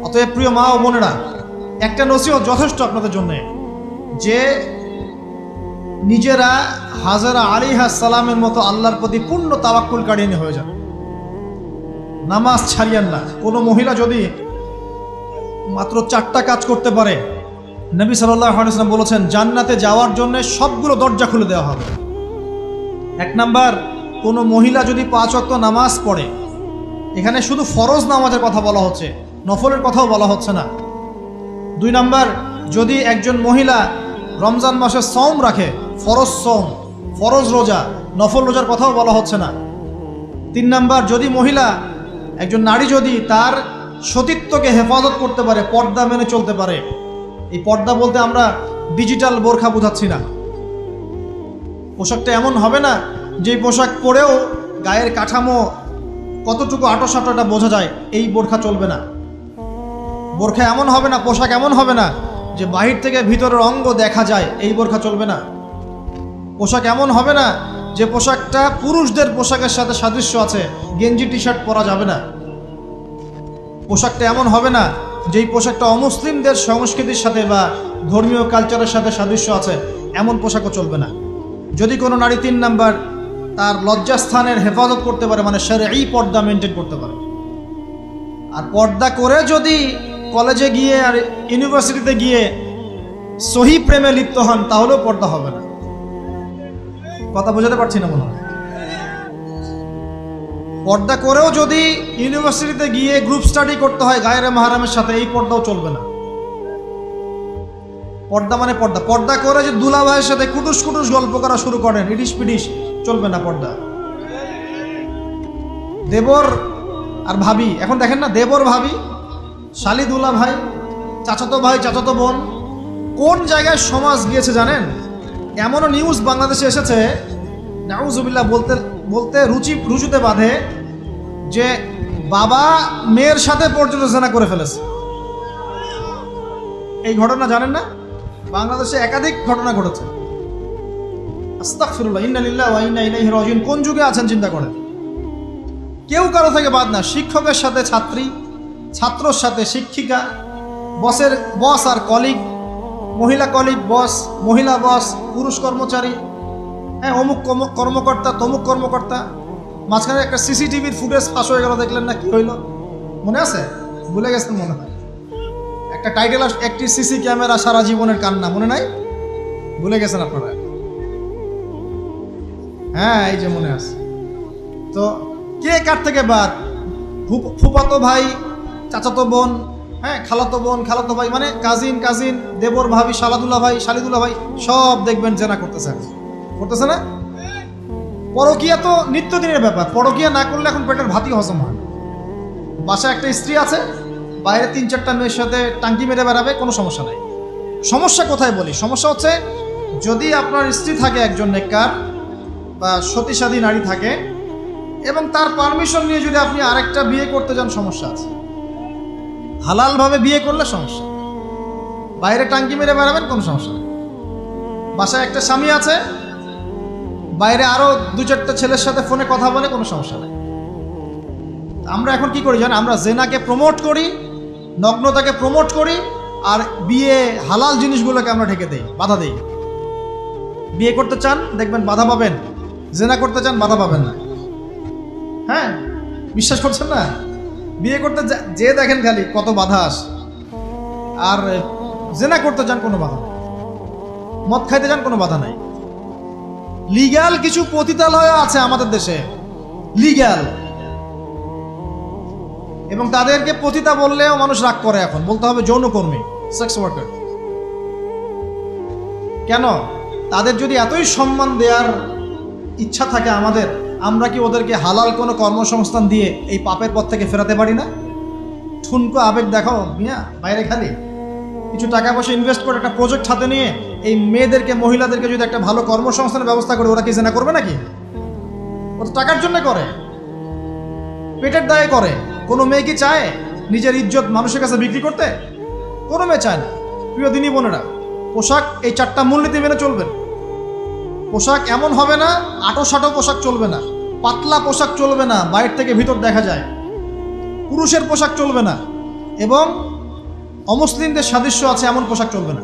অতএব প্রিয় মা ও বোনেরা, একটা নসিহত যথেষ্ট আপনাদের জন্য, যে নিজেরা হাজরা আলাইহিস সালামের মতো আল্লাহর প্রতি পূর্ণ তাওয়াক্কুল কারিনী হয়ে যান, নামাজ ছাড়িয়েন না। কোনো মহিলা যদি মাত্র 4টা কাজ করতে পারে। নবী সাল্লাল্লাহু আলাইহি ওয়াসাল্লাম বলেছেন জান্নাতে যাওয়ার জন্য সবগুলো দরজা খুলে দেওয়া হবে। 1 নাম্বার, কোনো মহিলা যদি 5 ওয়াক্ত নামাজ পড়ে, এখানে শুধু ফরজ নামাজের কথা বলা হচ্ছে, নফলের কথাও বলা হচ্ছে না। 2 নাম্বার, যদি একজন মহিলা রমজান মাসে সওম রাখে, ফরজ সওম, ফরজ রোজা, নফল রোজার কথাও বলা হচ্ছে না। 3 নাম্বার, যদি মহিলা, একজন নারী যদি তার সতীত্বকে হেফাজত করতে পারে, পর্দা মেনে চলতে পারে। এই পর্দা বলতে আমরা ডিজিটাল বোরখা বোঝাচ্ছি না। পোশাকটা এমন হবে না যে পোশাক পরেও গায়ের কাঠামো কতটুকু আটোসাটোটা বোঝা যায়, এই বোরখা চলবে না। বোরখা এমন হবে না, পোশাক এমন হবে না যে বাহির থেকে ভিতরের অঙ্গ দেখা যায়, এই বোরখা চলবে না। পোশাক এমন হবে না যে পোশাকটা পুরুষদের পোশাকের সাথে সাদৃশ্য আছে, গেঞ্জি টি শার্ট পরা যাবে না। পোশাকটা এমন হবে না যেই পোশাকটা অমুসলিমদের সংস্কৃতির সাথে বা ধর্মীয় কালচারের সাথে সাদৃশ্য আছে, এমন পোশাকও চলবে না। যদি কোনো নারী 3 নাম্বার তার লজ্জাস্থানের হেফাজত করতে পারে, মানে শরঈ পর্দা মেনটেন করতে পারে। আর পর্দা করে যদি কলেজে গিয়ে আর ইউনিভার্সিটিতে গিয়ে সহি প্রেমে লিপ্ত হন, তাহলেও পর্দা হবে না। কথা বোঝাতে পারছি না মনে হয়। পর্দা করেও যদি ইউনিভার্সিটিতে গিয়ে গ্রুপ স্টাডি করতে হয় গায়রে মাহরামের সাথে, এই পর্দাও চলবে না। পর্দা মানে পর্দা। পর্দা করে যে দুলা ভাইয়ের সাথে কুটুস কুটুস গল্প করা শুরু করেন, ইডিস পিডিস, চলবে না পর্দা। দেবর আর ভাবি, এখন দেখেন না, দেবর ভাবি, শালি দুলা ভাই, চাচাতো ভাই চাচাতো বোন, কোন জায়গায় সমাজ গিয়েছে জানেন? এমনও নিউজ বাংলাদেশে এসেছে, নাউজুবিল্লাহ বলতে বলতে রুচুতে বাঁধে, যে বাবা মেয়ের সাথে পর্যন্ত জেনা করে ফেলেছে। এই ঘটনা জানেন না? বাংলাদেশে একাধিক ঘটনা ঘটেছে। আস্তাগফিরুল্লাহ, ইন্না লিল্লাহি ওয়া ইন্না ইলাইহি রাজিউন। কোন যুগে আছেন চিন্তা করেন। কেউ কারো থেকে বাদ না, শিক্ষকের সাথে ছাত্রী, ছাত্রর সাথে শিক্ষিকা, বসের বস আর কলিগ, মহিলা কলিগ বস, মহিলা বস, পুরুষ কর্মচারী, হ্যাঁ অমুক কর্মকর্তা, তমুক কর্মকর্তা। মাঝখানে একটা সিসিটিভির ফুটেজ ফাঁস হয়ে গেল, দেখলেন না কি হইল? মনে আছে? ভুলে গেছেন মনে হয়। একটা টাইটেল, একটি সিসি ক্যামেরা সারা জীবনের কান্না, মনে নাই? ভুলে গেছেন আপনারা? হ্যাঁ, এই যে মনে আছে। তো কে কার থেকে বাদ? ফুফাতো ভাই, চাচাতো বোন, হ্যাঁ খালাতো বোন, খালাতো ভাই, মানে কাজিন, দেবর ভাবি, শালাদুল্লাহ ভাই, শালিদুল্লাহ ভাই, সব দেখবেন জেনা করতেছে না? পরকিয়া তো নিত্যদিনের ব্যাপার। পরকিয়া না করলে এখন পেটের ভাতই হজম হয়। বাসায় একটা স্ত্রী আছে, বাইরে 3-4টা মেয়ের সাথে টাঙ্কি মেরে বেড়াবে, কোনো সমস্যা নাই। সমস্যা কোথায় বলি? সমস্যা হচ্ছে যদি আপনার স্ত্রী থাকে একজন নেককার বা সতীসাধী নারী থাকে, এবং তার পারমিশন নিয়ে যদি আপনি আরেকটা বিয়ে করতে যান, সমস্যা আছে। হালালভাবে বিয়ে করলে সমস্যা, বাইরে টাঙ্কি মেরে বেড়াবেন, কোনো সমস্যা নেই। বাসায় একটা স্বামী আছে, বাইরে আরো 2-4টা ছেলের সাথে ফোনে কথা বলে, কোনো সমস্যা নেই। আমরা এখন কি করি জানেন? আমরা জেনাকে প্রমোট করি, নগ্নতাকে প্রমোট করি, আর বিয়ে হালাল জিনিসগুলোকে আমরা ঢেকে দেই, বাধা দেই। বিয়ে করতে চান, দেখবেন বাধা পাবেন। জেনা করতে চান, বাধা পাবেন না। হ্যাঁ, বিশ্বাস করছেন না? বিয়ে করতে যে দেখেন খালি কত বাধা আসে, আর জেনা করতে চান, কোনো বাধা নেই। মদ খাইতে চান, কোনো বাধা নাই। লিগ্যাল কিছু পতিতালয় আছে আমাদের দেশে, লিগ্যাল, এবং তাদেরকে পতিতা বললেও মানুষ রাগ করে। এখন বলতে হবে যৌনকর্মী, সেক্স ওয়ার্কার। কেন? তাদের যদি এতই সম্মান দেওয়ার ইচ্ছা থাকে আমাদের, আমরা কি ওদেরকে হালাল কোনো কর্মসংস্থান দিয়ে এই পাপের পথ থেকে ফেরাতে পারি না? ঠুনকো আবেগ দেখাও মিয়া, বাইরে খালি কিছু টাকা পয়সা ইনভেস্ট করে একটা প্রজেক্ট হাতে নিয়ে এই মেয়েদেরকে, মহিলাদেরকে যদি একটা ভালো কর্মসংস্থানের ব্যবস্থা করে, ওরা কি জেনা করবে নাকি? ও তো টাকার জন্য করে, পেটের দায়ে করে। কোনো মেয়ে কি চায় নিজের ইজ্জত মানুষের কাছে বিক্রি করতে? কোনো মেয়ে চায় না। প্রিয় দিনী বোনেরা, পোশাক এই 4টা মূলনীতি মেনে চলবেন। পোশাক এমন হবে না, আটো-সাটো পোশাক চলবে না, পাতলা পোশাক চলবে না, বাইরে থেকে ভিতর দেখা যায়, পুরুষের পোশাক চলবে না, এবং অমুসলিমদের সাদৃশ্য আছে এমন পোশাক চলবে না।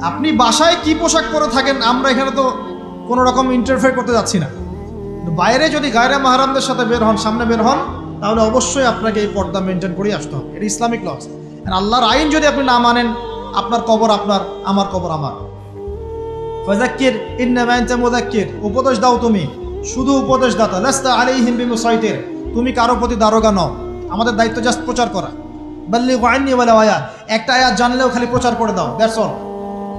আপনি বাসায় কি পোশাক পরে থাকেন, আমরা এখানে তো কোনো রকম ইন্টারফেয়ার করতে যাচ্ছি না। বাইরে যদি গায়রে মাহরামদের সাথে বের হন, সামনে বের হন, তাহলে অবশ্যই আপনাকে এই পর্দা মেনটেন করে আসতে হবে। এটা ইসলামিক লস। আল্লাহর আইন যদি আপনি না মানেন, আপনার কবর আপনার, আমার কবর আমার। ফাযাক্কির ইন্নামা আনতা মুযাক্কির, উপদেশ দাও তুমি, শুধু উপদেশদাতা। লাস্তা আলাইহিম বিমুসাইতির, তুমি কারো প্রতি দারোগা নও, আমাদের দায়িত্ব জাস্ট প্রচার করা। বাল্লিগু আন্নী ওয়ালাউ আয়া, একটা আয়াত জানলেও খালি প্রচার করে দাও, দ্যাটস অল।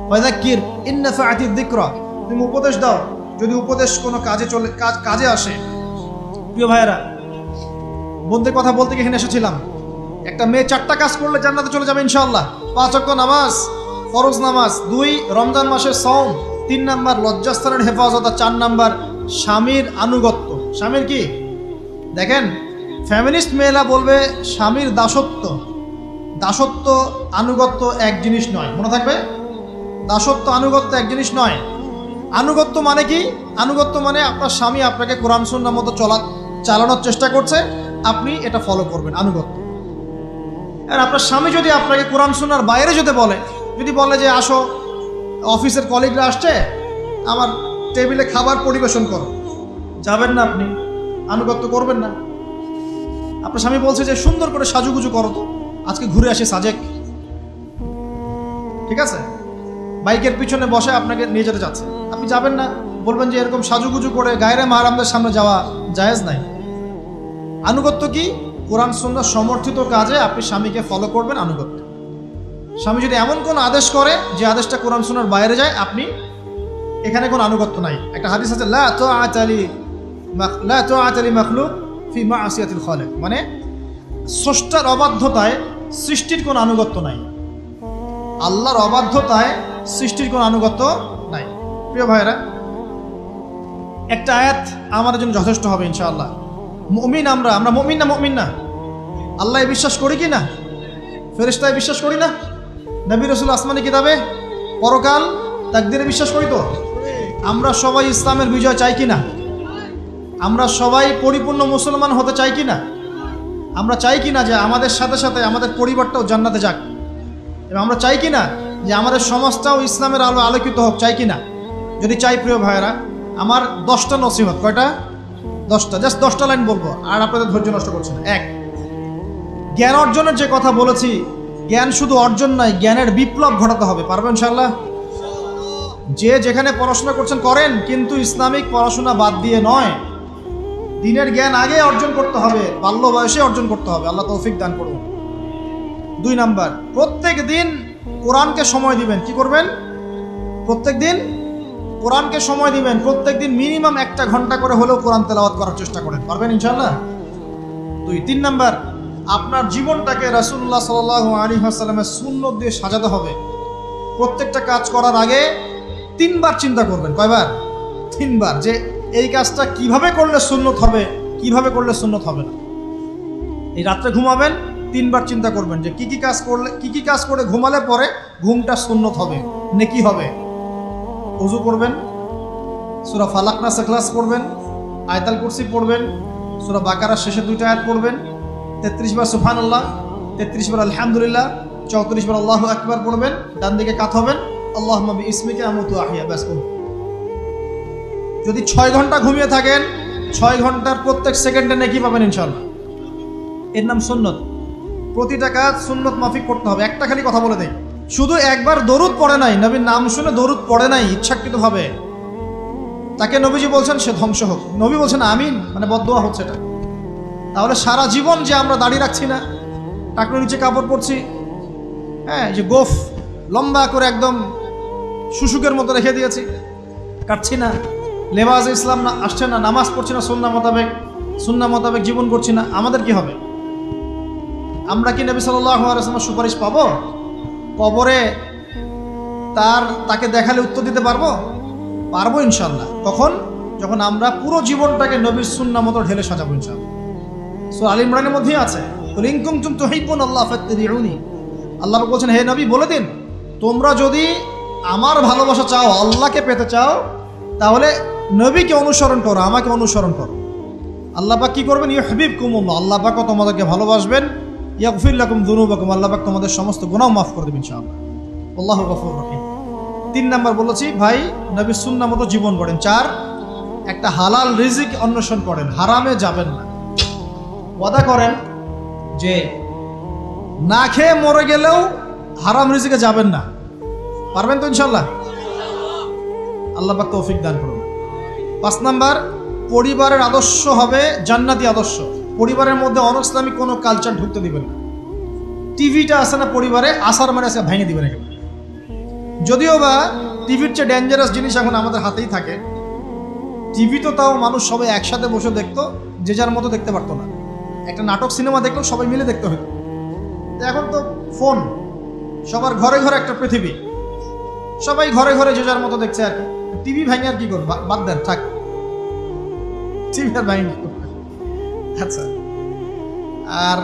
ফাযাক্কির ইন নাফাআতিয যিকরা, তুমি উপদেশ দাও যদি উপদেশ কোনো কাজে আসে। প্রিয় ভাইয়েরা, বন্ধুদের কথা বলতে গিয়ে এখানে এসেছিলাম। একটা মেয়ে 4টা কাজ করলে জান্নাতে চলে যাবে ইনশাআল্লাহ। 5 ওয়াক্ত নামাজ, ফরজ নামাজ, 2 রমজান মাসের সওম, 3 নাম্বার লজ্জাস্থানের হেফাজত, আর 4 নাম্বার স্বামীর আনুগত্য। স্বামীর কি দেখেন, ফ্যামিনিস্ট মেয়েরা বলবে স্বামীর দাসত্ব। দাসত্ব আনুগত্য এক জিনিস নয়, মনে থাকবে। দাসত্ব আনুগত্য এক জিনিস নয়। আনুগত্য মানে কি? আনুগত্য মানে আপনার স্বামী আপনাকে কোরআন সুন্নাহ মতো চালানোর চেষ্টা করছে, আপনি এটা ফলো করবেন, আনুগত্য। আর আপনার স্বামী যদি আপনাকে কোরআন সুন্নাহর বাইরে যেতে বলে, যদি বলে যে আসো অফিসের কলিগরা আসছে, আমার টেবিলে খাবার পরিবেশন করো, যাবেন না আপনি, আনুগত্য করবেন না। আপনার স্বামী বলছে যে সুন্দর করে সাজুগুজু করো, তো আজকে ঘুরে আসি সাজেক, ঠিক আছে, বাইকের পিছনে বসে আপনাকে নিয়ে যেতে যাচ্ছে, আপনি যাবেন না, বলবেন যে এরকম সাজুগুজু করে গায়রে মাহরামদের সামনে যাওয়া জায়েজ নাই। আনুগত্য কি? কোরআন সুন্নাহ সমর্থিত কাজে আপনি স্বামীকে ফলো করবেন, আনুগত্য। স্বামী যদি এমন কোন আদেশ করে যে আদেশটা কোরআন সুন্নাহর বাইরে যায়, আপনি এখানে কোনো আনুগত্য নাই। একটা হাদিস আছে, লা তুআতা লি মাখলুক ফি মা'সিয়াতিল খালিক, মানে স্রষ্টার অবাধ্যতায় সৃষ্টির কোনো আনুগত্য নাই। আল্লাহর অবাধ্যতায় সৃষ্টির কোনো আনুগত্য নাই। প্রিয় ভাইয়েরা, একটা আয়াত আমাদের জন্য যথেষ্ট হবে ইনশাআল্লাহ। মুমিন আমরা মুমিন না? মুমিন না? আল্লাহ বিশ্বাস করি কি না? ফেরেশতায় বিশ্বাস করি না? নবী রাসূল আসমানি কিতাবে, পরকাল, তাকদীরে বিশ্বাস করি তো? আমরা সবাই ইসলামের বিজয় চাই কি না? আমরা সবাই পরিপূর্ণ মুসলমান হতে চাই কি না? আমরা চাই কি না যে আমাদের সাথে সাথে আমাদের পরিবারটাও জান্নাতে যাক? এবং আমরা চাই কি না যে আমাদের সমাজটাও ইসলামের আলো আলোকিত হোক? চাই কি না? যদি চাই, প্রিয় ভাইয়েরা, আমার 10টা নসিহত। কয়টা? 10টা, জাস্ট 10টা লাইন বলবো, আর আপনাদের ধৈর্য নষ্ট করছে না। 1, জ্ঞান অর্জনের যে কথা বলেছি, জ্ঞান শুধু অর্জন নয়, জ্ঞানের বিপ্লব ঘটাতে হবে। পারবেন ইনশাআল্লাহ? যে যেখানে পড়াশোনা করছেন করেন, কিন্তু ইসলামিক পড়াশোনা বাদ দিয়ে নয়। দিনের জ্ঞান আগে অর্জন করতে হবে, বাল্য বয়সে অর্জন করতে হবে। আল্লাহ তৌফিক দান করুন। 2 নাম্বার, প্রত্যেক দিন কোরআনকে সময় দিবেন। কি করবেন? প্রত্যেক দিন কোরআনকে সময় দিবেন। প্রত্যেক দিন মিনিমাম 1 ঘন্টা করে হলেও কোরআন তেলাওয়াত করার চেষ্টা করেন। পারবেন ইনশাআল্লাহ? 2, 3 নাম্বার, আপনার জীবনটাকে রাসূলুল্লাহ সাল্লাল্লাহু আলাইহি ওয়াসাল্লামের সুন্নাত দিয়ে সাজাতে হবে। প্রত্যেকটা কাজ করার আগে 3 বার চিন্তা করবেন। কয়বার? 3 বার, যে এই কাজটা কিভাবে করলে সুন্নত হবে, কিভাবে করলে সুন্নত হবে না। এই রাত্রে ঘুমাবেন, 3 বার চিন্তা করবেন যে কি কি কাজ করে ঘুমালে পরে ঘুমটা সুন্নত হবে, নেকি হবে। ওযু করবেন, সূরা ফালাক নাস ইখলাস পড়বেন, আয়াতুল কুরসি পড়বেন, সূরা বাকারার শেষে 2টা আয়াত পড়বেন, 33 বার সুবহানাল্লাহ, 33 বার আলহামদুলিল্লাহ, 34 বার আল্লাহু আকবার পড়বেন। ডান দিকে কাত হবেন, আল্লাহুম্মা বিইসমিকা আমুতু আহইয়া, ব্যাস। যদি 6 ঘন্টা ঘুমিয়ে থাকেন, 6 ঘন্টার প্রত্যেক সেকেন্ডে নেকি পাবেন ইনশাআল্লাহ। এর নাম সুন্নত। প্রতিটা কাজ সুন্নত মাফিক করতে হবে। একটা খালি কথা বলে দেই, শুধু একবার দরুদ পড়ে নাই, নবীর নাম শুনে দরুদ পড়ে নাই ইচ্ছাকৃতভাবে, তাকে নবীজি বলছেন সে ধ্বংস হোক। নবী বলছেন আমিন, মানে বদদোয়া হচ্ছে এটা। তাহলে সারা জীবন যে আমরা দাঁড়িয়ে রাখছি না, টাকনোর নিচে কাপড় পরছি, হ্যাঁ, যে গোফ লম্বা করে একদম শুশুকের মতো রেখে দিয়েছি, কাটছি না, লেবাস ইসলাম না আসছে না, নামাজ পড়ছি না সুন্নাহ মোতাবেক জীবন করছি না, আমাদের কি হবে? আমরা কি নবী সাল্লাল্লাহু আলাইহি ওয়াসাল্লামের সুপারিশ পাবো? কবরে তাকে দেখালে উত্তর দিতে পারবো? পারবো ইনশাআল্লাহ। কখন? যখন আমরা পুরো জীবনটাকে নবীর সুন্নাহ মতো ঢেলে সাজাবো ইনশাআল্লাহ। সূরা আল ইমরানের মধ্যেই আছে, কুল ইন কুনতুম তুহিব্বুনাল্লাহ ফাত্তাবিউনি। আল্লাহ বলছেন, হে নবী বলে দিন, তোমরা যদি আমার ভালোবাসা চাও, আল্লাহকে পেতে চাও, তাহলে নবীকে অনুসরণ করো, আমাকে অনুসরণ করো। আল্লাহ পাক কি করবেন? ইউহিব্বুকুমুল্লাহ, আল্লাহ পাক তোমাদেরকে ভালোবাসবেন। ইয়াগফির লাকুম যুনুবাকুম, আল্লাহ পাক তোমাদের সমস্ত গুনাহ মাফ করে দেবেন ইনশাআল্লাহ। আল্লাহু গফুরুর রহিম। 3 নাম্বার বলেছি, ভাই নবীর সুন্নাহ মতো জীবন গড়েন। 4, একটা হালাল রিজিক অন্বেষণ করেন, হারামে যাবেন না। ওয়াদা করেন যে না খেয়ে মরে গেলেও হারাম রিজিকে যাবেন না। পারবেন তো ইনশাল্লাহ? আল্লাহ পাক তৌফিক দান করুন। 5 নাম্বার, পরিবারের আদর্শ হবে জান্নাতি আদর্শ। পরিবারের মধ্যে অনইসলামিক কোনো কালচার ঢুকতে দিবেন না। টিভিটা আছে না পরিবারে, আসার মানে আছে ভেঙে দিবেন একেবারে। যদিও বা টিভির চেয়ে ডেঞ্জারাস জিনিস এখন আমাদের হাতেই থাকে। টিভি তো তাও মানুষ সবাই একসাথে বসে দেখতো, যে যার মতো দেখতে পারতো না। একটা নাটক সিনেমা দেখলেও সবাই মিলে দেখতে হতো। এখন তো ফোন, সবার ঘরে ঘরে একটা পৃথিবী, সবাই ঘরে ঘরে যে যার মতো দেখছে আর কি। টিভি ভাঙে আর কি করবো, বাদ দেন, থাক, টিভি আর ভাঙে। আচ্ছা, আর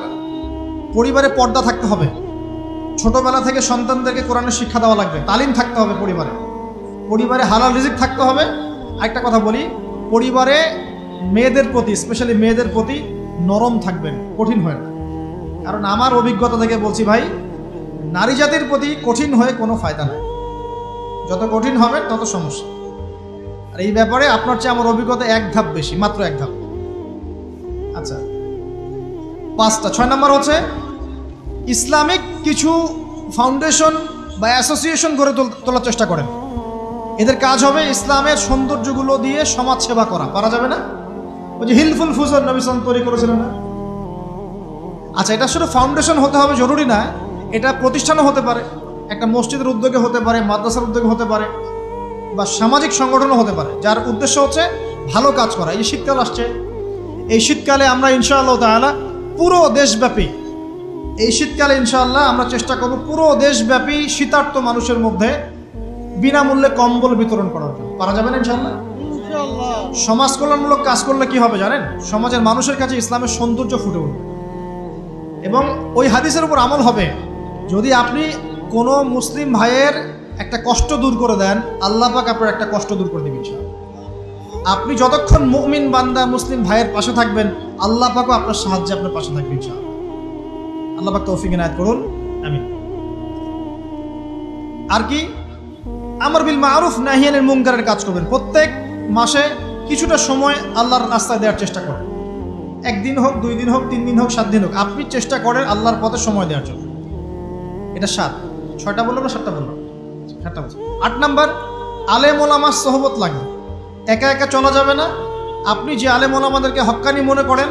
পরিবারে পর্দা থাকতে হবে। ছোটবেলা থেকে সন্তানদেরকে কোরআনের শিক্ষা দেওয়া লাগবে, তালিম থাকতে হবে পরিবারে। পরিবারে হালাল রিজিক থাকতে হবে। একটা কথা বলি, পরিবারে মেয়েদের প্রতি, স্পেশালি মেয়েদের প্রতি নরম থাকবেন, কঠিন হয় না। কারণ আমার অভিজ্ঞতা থেকে বলছি ভাই, নারী জাতির প্রতি কঠিন হয়ে কোনো ফায়দা নাই। যত কঠিন হবেন তত সমস্যা। আর এই ব্যাপারে আপনার চেয়ে আমার অভিজ্ঞতা 1 ধাপ বেশি, মাত্র 1 ধাপ। আচ্ছা, 5টা। 6 নাম্বার হচ্ছে ইসলামিক কিছু ফাউন্ডেশন বা অ্যাসোসিয়েশন গড়ে তোলার চেষ্টা করেন। এদের কাজ হবে ইসলামের সৌন্দর্যগুলো দিয়ে সমাজ সেবা করা। পারা যাবে না? ওই যে হিলফুল ফুজর নবী সাল্লাল্লাহু আলাইহি ওয়াসাল্লাম তৈরি করেছিলেন না? আচ্ছা, এটা শুধু ফাউন্ডেশন হতে হবে জরুরি না, এটা প্রতিষ্ঠানও হতে পারে, একটা মসজিদের উদ্যোগে হতে পারে, মাদ্রাসার উদ্যোগে হতে পারে, বা সামাজিক সংগঠনও হতে পারে, যার উদ্দেশ্য হচ্ছে ভালো কাজ করা। এই শীতকাল আসছে, এই শীতকালে আমরা ইনশাআল্লাহ তাআলা পুরো দেশব্যাপী, এই শীতকালে ইনশাআল্লাহ আমরা চেষ্টা করব পুরো দেশব্যাপী শীতার্ত মানুষের মধ্যে বিনামূল্যে কম্বল বিতরণ করার জন্য। পারা যাবে না ইনশাআল্লাহ? সমাজ কল্যাণমূলক কাজ করলে কি হবে জানেন? সমাজের মানুষের কাছে ইসলামের সৌন্দর্য ফুটে উঠবে এবং ওই হাদিসের উপর আমল হবে। যদি আপনি কোনো মুসলিম ভাইয়ের একটা কষ্ট দূর করে দেন, আল্লাহ পাক আপনার একটা কষ্ট দূর করে দিবেন ইনশাআল্লাহ। আপনি যতক্ষণ মুমিন বান্দা মুসলিম ভাইয়ের পাশে থাকবেন, আল্লাহ পাকও আপনার সাহায্যে আপনার পাশে থাকবেন ইনশাআল্লাহ। আল্লাহ পাক তৌফিক ইনায়াত করুন, আমিন। আর কি, আমর বিল মারুফ নাহি আনিল মুনকারের কাজ করবেন। প্রত্যেক মাসে কিছুটা সময় আল্লাহর রাস্তায় দেওয়ার চেষ্টা করেন। 1 দিন হোক, 2 দিন হোক, 3 দিন হোক, 7 দিন হোক, আপনি চেষ্টা করেন আল্লাহর পথে সময় দেওয়ার জন্য। এটা 7। 6টা বললাম না 7টা বললাম? 7টা বলছি। 8 নাম্বার, আলেম ওলামার সোহবত লাগবে। একা একা চলা যাবে না। আপনি যে আলেম ওলামাদেরকে হক্কানি মনে করেন,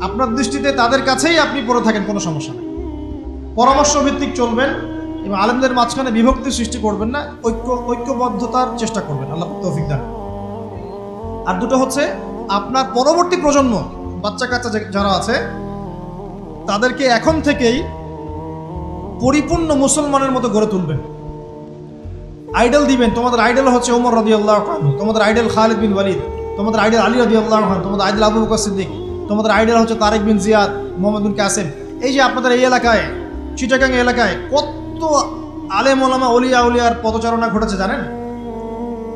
আপনার দৃষ্টিতে তাদের কাছেই আপনি পড়ে থাকেন, কোনো সমস্যা নেই। পরামর্শ ভিত্তিক চলবেন এবং আলেমদের মাঝখানে বিভক্তি সৃষ্টি করবেন না, ঐক্যবদ্ধতার চেষ্টা করবেন। আল্লাহ তৌফিক দান। আর 2টো হচ্ছে আপনার পরবর্তী প্রজন্ম, বাচ্চা কাচ্চা যারা আছে, তাদেরকে এখন থেকেই পরিপূর্ণ মুসলমানের মতো গড়ে তুলবেন। আইডল দিবেন। তোমাদের আইডল হচ্ছে ওমর রাদিয়াল্লাহু আনহু, তোমাদের আইডল খালিদ বিন ওয়ালিদ, তোমাদের আইডল আলী রাদিয়াল্লাহু আনহু, তোমাদের আইডল আবু বকর সিদ্দিক, তোমাদের আইডল হচ্ছে তারেক বিন জিয়াদ, মোহাম্মদ বিন কাসেম। এই যে আপনাদের এই এলাকায়, চিটাগাং এলাকায় কত আলেম ওলামা ওলিয়া উলিয়ার পদচারণা ঘটেছে জানেন?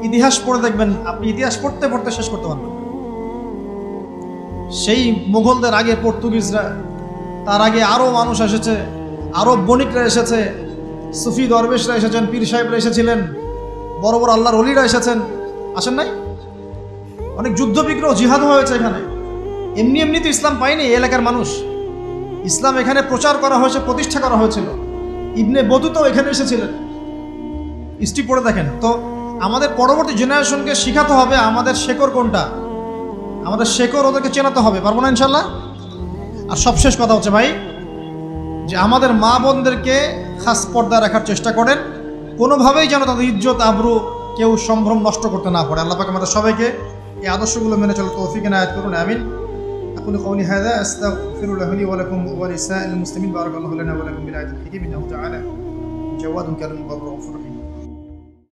ইতিহাস পড়ে দেখবেন, আপনি ইতিহাস পড়তে পড়তে শেষ করতে পারবেন। সেই মুঘলদের আগে পর্তুগিজরা, তার আগে আরও মানুষ এসেছে, আরও বণিকরা এসেছে, সুফি দরবেশরা এসেছেন, পীর সাহেবরা এসেছিলেন, বড় বড় আল্লাহর ওলিরা এসেছেন, আসেন নাই? অনেক যুদ্ধ বিগ্রহ, জিহাদ হয়েছে এখানে। এমনি এমনি তো ইসলাম পায়নি এই এলাকার মানুষ। ইসলাম এখানে প্রচার করা হয়েছে, প্রতিষ্ঠা করা হয়েছিল। ইবনে বতুতাও এখানে এসেছিলেন। হিস্ট্রি পড়ে দেখেন। তো আমাদের পরবর্তী জেনারেশনকে শিখাতে হবে আমাদের শেকড় কোনটা, আমাদের শেকড় ওদেরকে চেনাতে হবে। পারবো না ইনশাল্লাহ? আর সবশেষ কথা হচ্ছে ভাই, যে আমাদের মা বোনদেরকে খাস পর্দা রাখার চেষ্টা করেন, কোনোভাবেই যেন তাদের ইজ্জত আবরু কেউ সম্ভ্রম নষ্ট করতে না পারে। আল্লাহ পাক আমাদের সবাইকে এই আদর্শগুলো মেনে চলার তৌফিক ইনায়াত করুন, আমিন। أقول قولي هذا أستغفر الله لي ولكم ولسائر المسلمين. بارك الله لنا ولكم بالآية الحكيم إنه تعالى جواد كريم غفور رحيم.